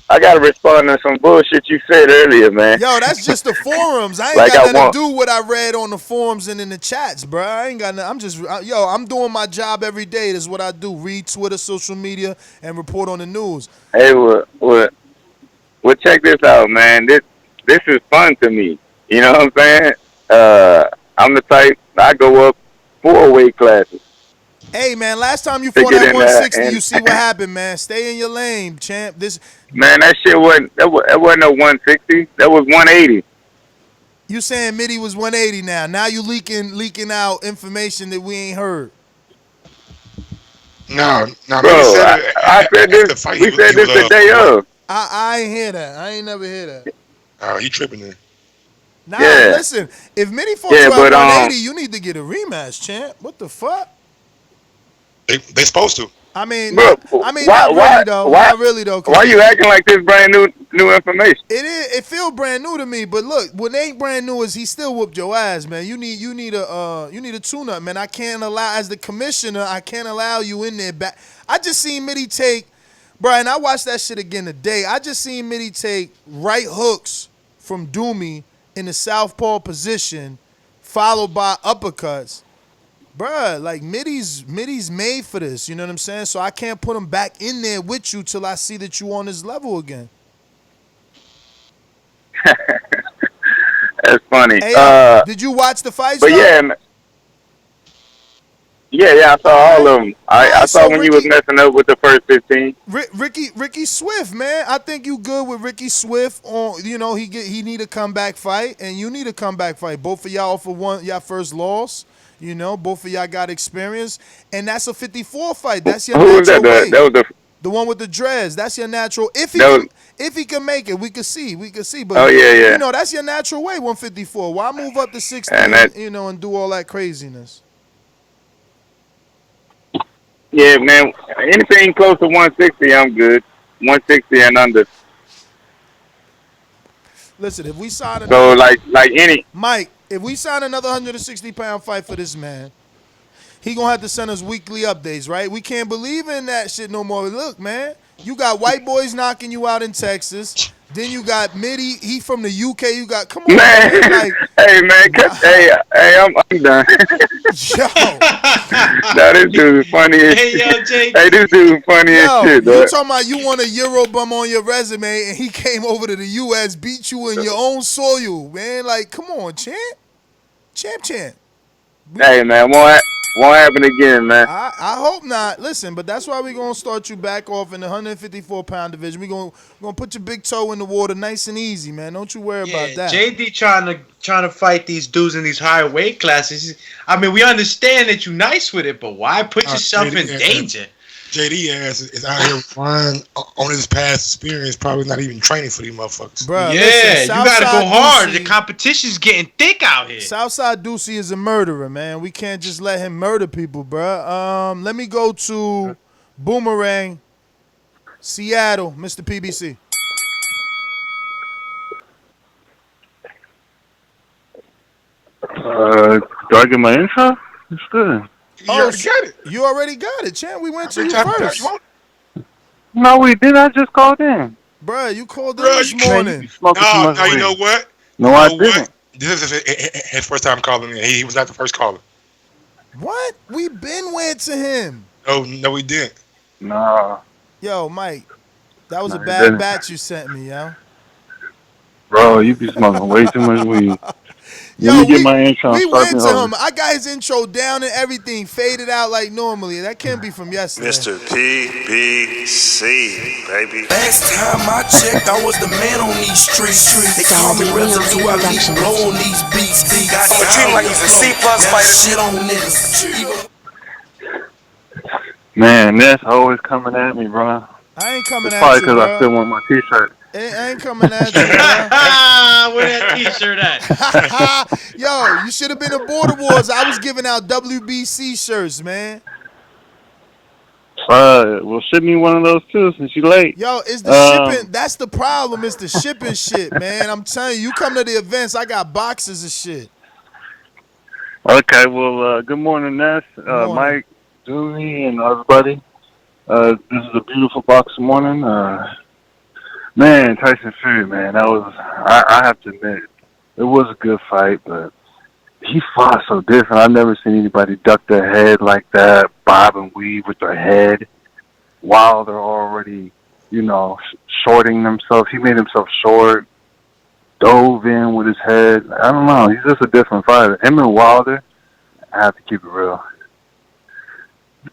I gotta respond to some bullshit you said earlier, man. Yo, that's just the forums. I ain't like got nothing to do with what I read on the forums and in the chats, bro. I ain't got nothing. I'm just, I'm doing my job every day. That's what I do. Read Twitter, social media, and report on the news. Hey, well, check this out, man. This is fun to me. You know what I'm saying? I'm the type, I go up 4 weight classes. Hey, man, last time you fought at 160, you see what happened, man. Stay in your lane, champ. Man, that shit wasn't no 160. That was 180. You saying Mitty was 180 now. Now you leaking out information that we ain't heard. No, bro. I said this. We said this the day of. I ain't hear that. I ain't never hear that. Oh, you tripping then? Nah, listen. If Mitty fought you at 180, you need to get a rematch, champ. What the fuck? They supposed to. I mean, bro, not really though. Not really though. Why you acting like this brand new information? It is. It feel brand new to me. But look, what ain't brand new is he still whooped your ass, man. You need a tune-up, man. I can't allow, as the commissioner, I can't allow you in there back. I just seen Mitty take, Brian. I watched that shit again today. I just seen Mitty take right hooks from Doomy in the southpaw position, followed by uppercuts. Bruh, like Mitty's made for this, you know what I'm saying? So I can't put him back in there with you till I see that you on this level again. That's funny. Hey, did you watch the fights? But though? yeah, I saw all of them. I saw when you was messing up with the first 15. Ricky Swift, man. I think you good with Ricky Swift. On, he need a comeback fight, and you need a comeback fight. Both of y'all for y'all first loss. Both of y'all got experience, and that's a 54 fight. That's your natural weight. That was the one with the dreads. That's your natural. If he can make it, we could see. But that's your natural weight, 154. Why move up to 60? And do all that craziness? Yeah, man. Anything close to 160, I'm good. 160 and under. Listen, if we sign Mike, if we sign another 160-pound fight for this man, he gonna have to send us weekly updates, right? We can't believe in that shit no more. Look, man, you got white boys knocking you out in Texas. Then you got Mitty. He from the UK. You got come on, man. Like, hey, man. I'm done. Yo, no, this dude is funny as shit. Hey, this dude is funny as shit. You talking about you want a Euro bum on your resume, and he came over to the US, beat you in your own soil, man? Like, come on, champ. Hey, man, Won't happen again, man. I hope not. Listen, but that's why we're going to start you back off in the 154-pound division. We're gonna put your big toe in the water nice and easy, man. Don't you worry about Yeah, that. JD trying to fight these dudes in these higher weight classes. I mean, we understand that you're nice with it, but why put yourself in danger? JD ass is out here relying on his past experience, probably not even training for these motherfuckers. Bruh, Yeah, listen, you gotta go hard. Ducey, The competition's getting thick out here. Southside Ducey is a murderer, man. We can't just let him murder people, bruh. Let me go to Boomerang, Seattle, Mr. PBC. Do I get my intro? It's good. You already got it, champ. We went to you first. No, we did. I just called in. Bruh, you called in this morning. No, you know what? No, I didn't. This is his first time calling in. He was not the first caller. What? We been went to him. Oh, no, we didn't. No. Yo, Mike, that was No, a he bad didn't. batch you sent me, yo. Bro, you be smoking way too much weed. Let me get my intro. We Start went me to over. him. I got his intro down and everything, faded out like normally. That can't be from yesterday. Mr. PBC, baby. Last time I checked, I was the man on these streets. They call me residue, I leave blow on these beats. I'ma treat him like he's a C+ fighter. Shit on niggas. Man, that's always coming at me, bro. I ain't coming It's at probably you, because bro. I still want my t-shirt. I ain't coming at you, bro. Where that t-shirt at? Yo, you should have been at Border Wars. I was giving out WBC shirts, man. Well, ship me one of those too since you late. Yo, it's the shipping. That's the problem. It's the shipping shit, man. I'm telling you, you come to the events, I got boxes of shit. Okay, well, good morning, Ness, Mike, Dooney, and everybody. This is a beautiful box morning. Man, Tyson Fury, man, that was, I have to admit, it was a good fight, but he fought so different. I've never seen anybody duck their head like that, bob and weave with their head while they're already, shorting themselves. He made himself short, dove in with his head. I don't know. He's just a different fighter. Him and Wilder, I have to keep it real.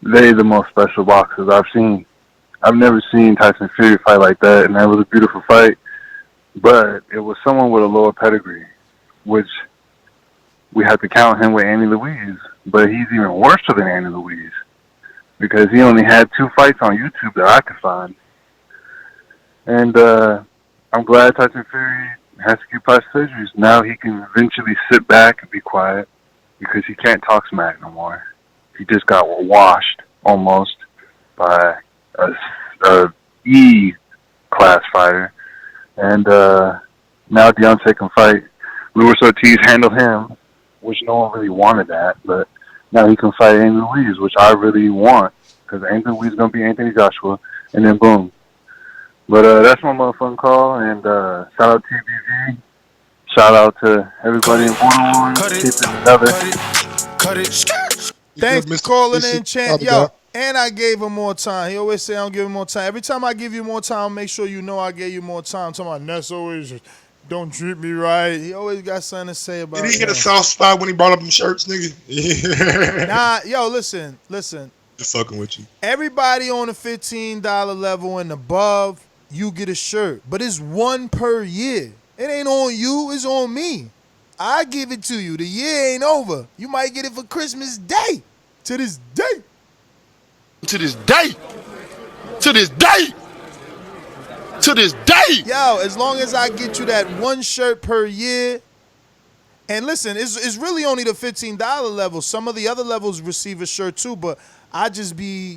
They're the most special boxers I've seen. I've never seen Tyson Fury fight like that, and that was a beautiful fight. But it was someone with a lower pedigree, which we have to count him with Andy Louise. But he's even worse than Andy Louise because he only had 2 fights on YouTube that I could find. And I'm glad Tyson Fury has to get plastic surgeries. Now he can eventually sit back and be quiet because he can't talk smack no more. He just got washed almost by a E-class fighter. And now Deontay can fight. Luis Ortiz handled him, which no one really wanted that. But now he can fight Anthony Louise, which I really want because Anthony Louise is going to be Anthony Joshua. And then boom. But that's my motherfucking call. And shout out to TBV. Shout out to everybody in Border Wars. Keep it together. Cut it. Thanks for calling in, champ. Yo, and I gave him more time. He always say I don't give him more time. Every time I give you more time, make sure you know I gave you more time. I'm talking about Ness always don't treat me right. He always got something to say about it. Did he hit a soft spot when he brought up them shirts, nigga? Nah, yo, listen. Just fucking with you. Everybody on the $15 level and above, you get a shirt. But it's one per year. It ain't on you, it's on me. I give it to you. The year ain't over. You might get it for Christmas Day. To this day. To this day. To this day. To this day. Yo, as long as I get you that one shirt per year. And listen, it's really only the $15 level. Some of the other levels receive a shirt too, but I just be,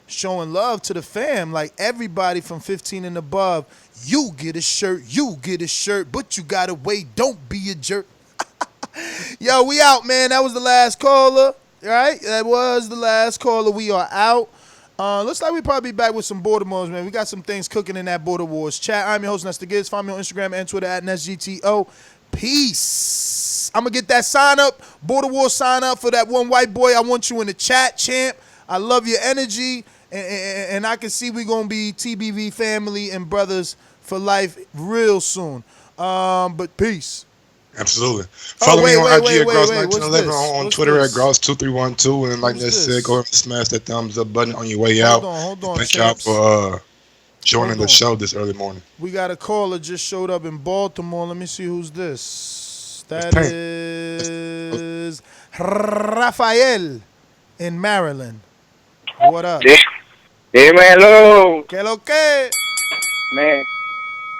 showing love to the fam. Like everybody from 15 and above, you get a shirt, but you gotta wait. Don't be a jerk. Yo, we out, man. That was the last caller. Right? That was the last caller. We are out. Looks like we probably be back with some Border Wars, man. We got some things cooking in that Border Wars chat. I'm your host, Nesta Gibbs. Find me on Instagram and Twitter at NestGTO. Peace. I'm going to get that sign up, Border Wars sign up for that one white boy. I want you in the chat, champ. I love your energy. And I can see we're going to be TBV family and brothers for life real soon. But peace. Absolutely. Oh, Follow me wait, on wait, IG wait, at wait, wait. What's Gross1911, this? on What's Twitter at this? Gross2312, and like Who's I said, go this? ahead and smash that thumbs up button on your way Hold out. on, hold And on, thank y'all champs. for joining Hold the on. show this early morning. We got a caller just showed up in Baltimore. Let me see who's this. It's That Tank. is Rafael in Maryland. What up? Dímelo. ¿Qué lo que?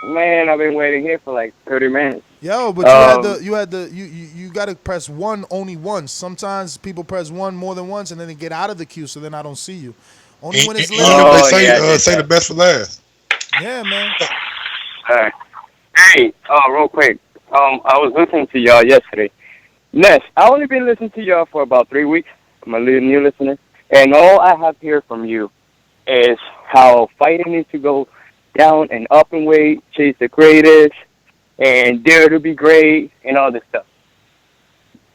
Man, I've been waiting here for like 30 minutes. Yo, but you gotta press one only once. Sometimes people press one more than once and then they get out of the queue, so then I don't see you. Only when it's And you know lit. they say the best for last. Yeah, man. Alright. Hey, real quick. I was listening to y'all yesterday. Ness, I only been listening to y'all for about 3 weeks. I'm a little new listener. And all I have here from you is how fighting needs to go down and up in weight, chase the greatest, and dare to be great, and all this stuff.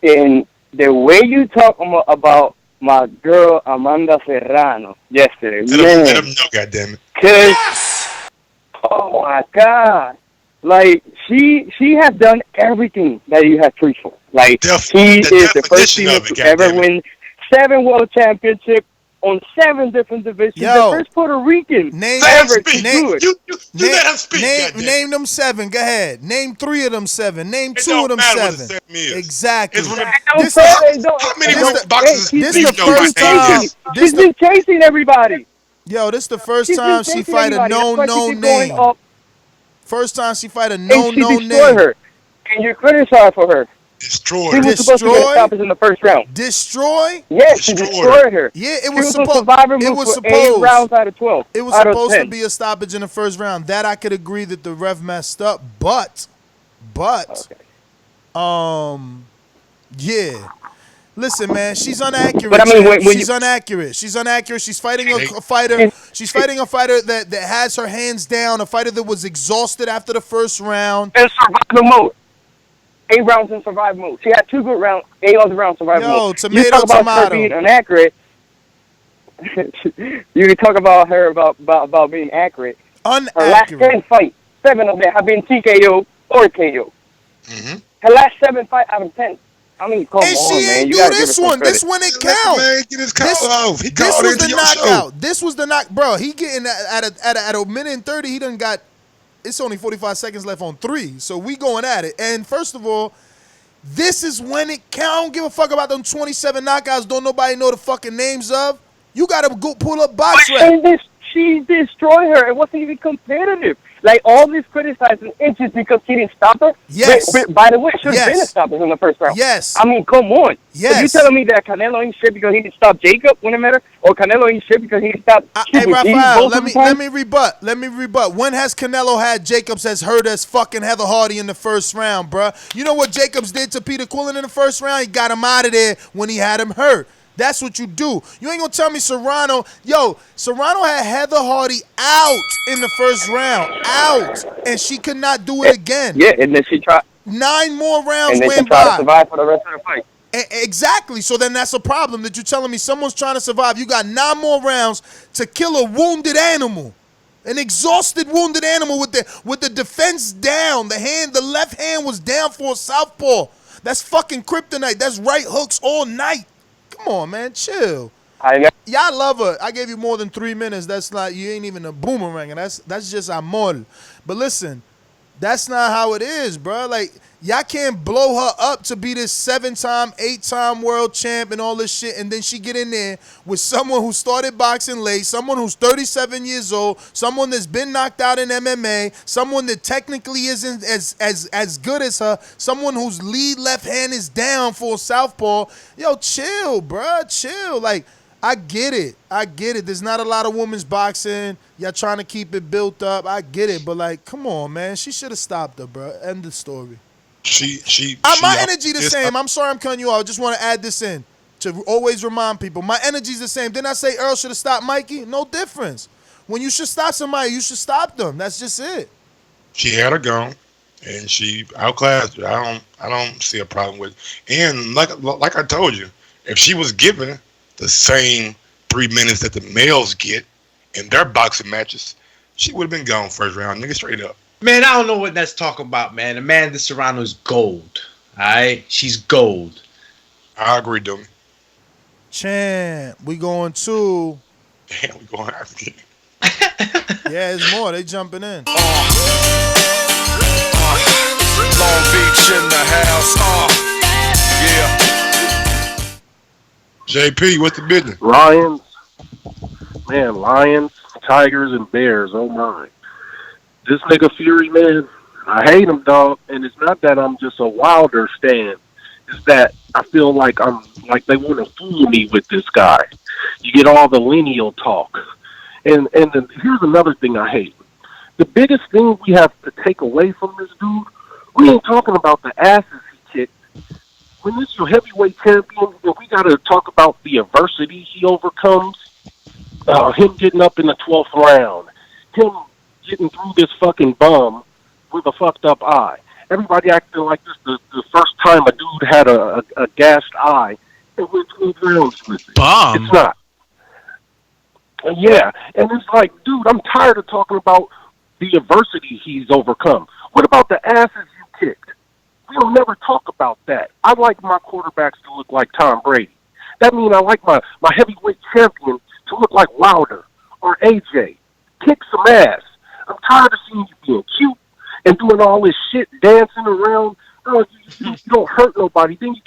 And the way you talk about my girl Amanda Serrano yesterday, Let them know, goddammit. Cause, oh my God, like she has done everything that you have preached for. Like she is the first female to ever win 7 world championships on 7 different divisions. Yo, the first Puerto Rican ever to do it. You let him speak. Name them 7. Go ahead. Name 3 of them 7. Name 2 of them 7. Exactly. How many boxes do you know my name is? She's been chasing everybody. Yo, this the first time she fight a no name. First time she fight a no name. Her, and you criticize for her. Destroy. She was supposed to get stopped in the first round. Destroy? Yes, she destroyed her. Yeah, it she was supposed. Survivor It move was for 8 rounds out of 12. It was supposed to be a stoppage in the first round. That I could agree that the ref messed up, but, yeah. Listen, man, she's inaccurate. But I mean, she's inaccurate. She's inaccurate. She's fighting a fighter. She's fighting a fighter that has her hands down. A fighter that was exhausted after the first round. In survival mode. 8 rounds in survival mode. She had 2 good rounds. 8 other rounds survival mode. Tomato, you talk about her being inaccurate. You can talk about her about being accurate. Her last 10 fights, 7 of them have been TKO or KO. Mm-hmm. Her last 7 fights out of 10. I mean, come on, man. She ain't You do this one. Credit. This one it count. This was the knockout. This was the knock, bro. He getting at a minute and 30. He done got. It's only 45 seconds left on 3, so we going at it. And first of all, this is when it count. I don't give a fuck about them 27 knockouts. Don't nobody know the fucking names of. You gotta go pull up box rep. She destroyed her. It wasn't even competitive. Like, all this criticizing is just because she didn't stop her. Yes. But by the way, it should have been a stoppage in the first round. Yes. I mean, come on. Yes. So you telling me that Canelo ain't shit because he didn't stop Jacob when it mattered? Or Canelo ain't shit because he didn't stop Hey, Rafael, let me rebut. Let me rebut. When has Canelo had Jacobs as hurt as fucking Heather Hardy in the first round, bruh? You know what Jacobs did to Peter Quillen in the first round? He got him out of there when he had him hurt. That's what you do. You ain't gonna tell me Serrano had Heather Hardy out in the first round. Out. And she could not do it again. Yeah, and then she tried. 9 more rounds and then went she tried by. to survive for the rest of the fight. Exactly. So then that's a problem that you're telling me someone's trying to survive. You got 9 more rounds to kill a wounded animal. An exhausted wounded animal with the defense down. The left hand was down for a southpaw. That's fucking kryptonite. That's right hooks all night. Come on, man, chill. I know. Y'all love her. I gave you more than 3 minutes. That's like you ain't even a boomerang, and that's just amor. But listen, that's not how it is, bro. Like, y'all can't blow her up to be this 7-time, 8-time world champ and all this shit, and then she get in there with someone who started boxing late, someone who's 37 years old, someone that's been knocked out in MMA, someone that technically isn't as good as her, someone whose lead left hand is down for a southpaw. Yo, chill, bro. Chill. Like, I get it. There's not a lot of women's boxing. Y'all trying to keep it built up. I get it. But, like, come on, man. She should have stopped her, bro. End the story. My energy the same. I'm sorry I'm cutting you off. I just want to add this in to always remind people. My energy's the same. Didn't I say Earl should have stopped Mikey? No difference. When you should stop somebody, you should stop them. That's just it. She had her gone, and she outclassed her. I don't see a problem with it. And like I told you, if she was given the same 3 minutes that the males get in their boxing matches, she would have been gone first round, nigga, straight up. Man, I don't know what that's talking about, man. Amanda Serrano is gold. All right, she's gold. I agree, Doom. Champ, we going to. Damn, we going African. Yeah, it's more. They jumping in. Long Beach in the house. Yeah. JP, what's the business? Lions, man, lions, tigers, and bears. Oh my! This nigga Fury, man, I hate him, dog. And it's not that I'm just a Wilder stan. It's that I feel like I'm like they want to fool me with this guy. You get all the lineal talk, and here's another thing I hate. The biggest thing we have to take away from this dude, we ain't talking about the asses he kicked. When this is your heavyweight champion, and we got to talk about the adversity he overcomes, him getting up in the 12th round, him getting through this fucking bum with a fucked up eye. Everybody acting like this the first time a dude had a gashed eye and went 12 rounds with it. Bum? It's not. Yeah, and it's like, dude, I'm tired of talking about the adversity he's overcome. What about the asses you kicked? We don't never talk about that. I like my quarterbacks to look like Tom Brady. That means I like my heavyweight champion to look like Wilder or AJ. Kick some ass. I'm tired of seeing you being cute and doing all this shit, dancing around. You don't hurt nobody. Then you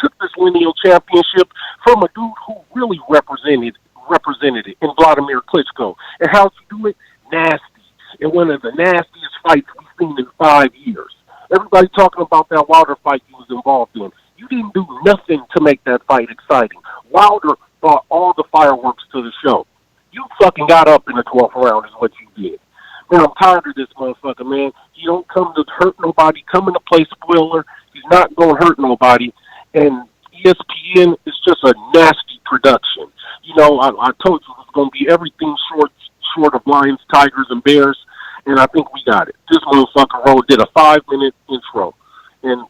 took this lineal championship from a dude who really represented it in Vladimir Klitschko. And how'd you do it? Nasty. In one of the nastiest fights we've seen in 5 years. Everybody talking about that Wilder fight you was involved in. You didn't do nothing to make that fight exciting. Wilder brought all the fireworks to the show. You fucking got up in the 12th round is what you did. Man, I'm tired of this motherfucker, man. He don't come to hurt nobody, coming to play spoiler. He's not going to hurt nobody. And ESPN is just a nasty production. You know, I told you it was going to be everything short of lions, tigers, and bears. And I think we got it. This motherfucker did a 5-minute intro. And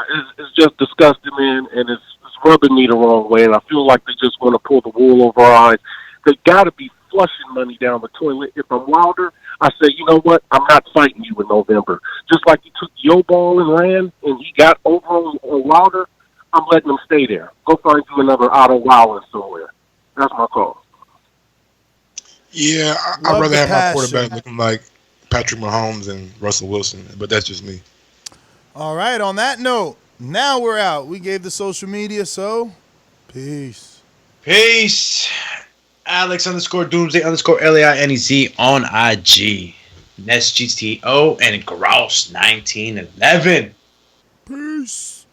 it's just disgusting, man. And it's rubbing me the wrong way. And I feel like they just want to pull the wool over our eyes. They got to be flushing money down the toilet. If I'm Wilder, I say, you know what? I'm not fighting you in November. Just like you took your ball and ran, and he got over on Wilder, I'm letting him stay there. Go find you another Otto Wilder somewhere. That's my call. Yeah, I'd rather have my quarterback looking like Patrick Mahomes and Russell Wilson, but that's just me. All right, on that note, now we're out. We gave the social media, so peace. Peace. Alex _Doomsday _LAINEZ on IG. Nest GTO and Grouse 1911. Peace.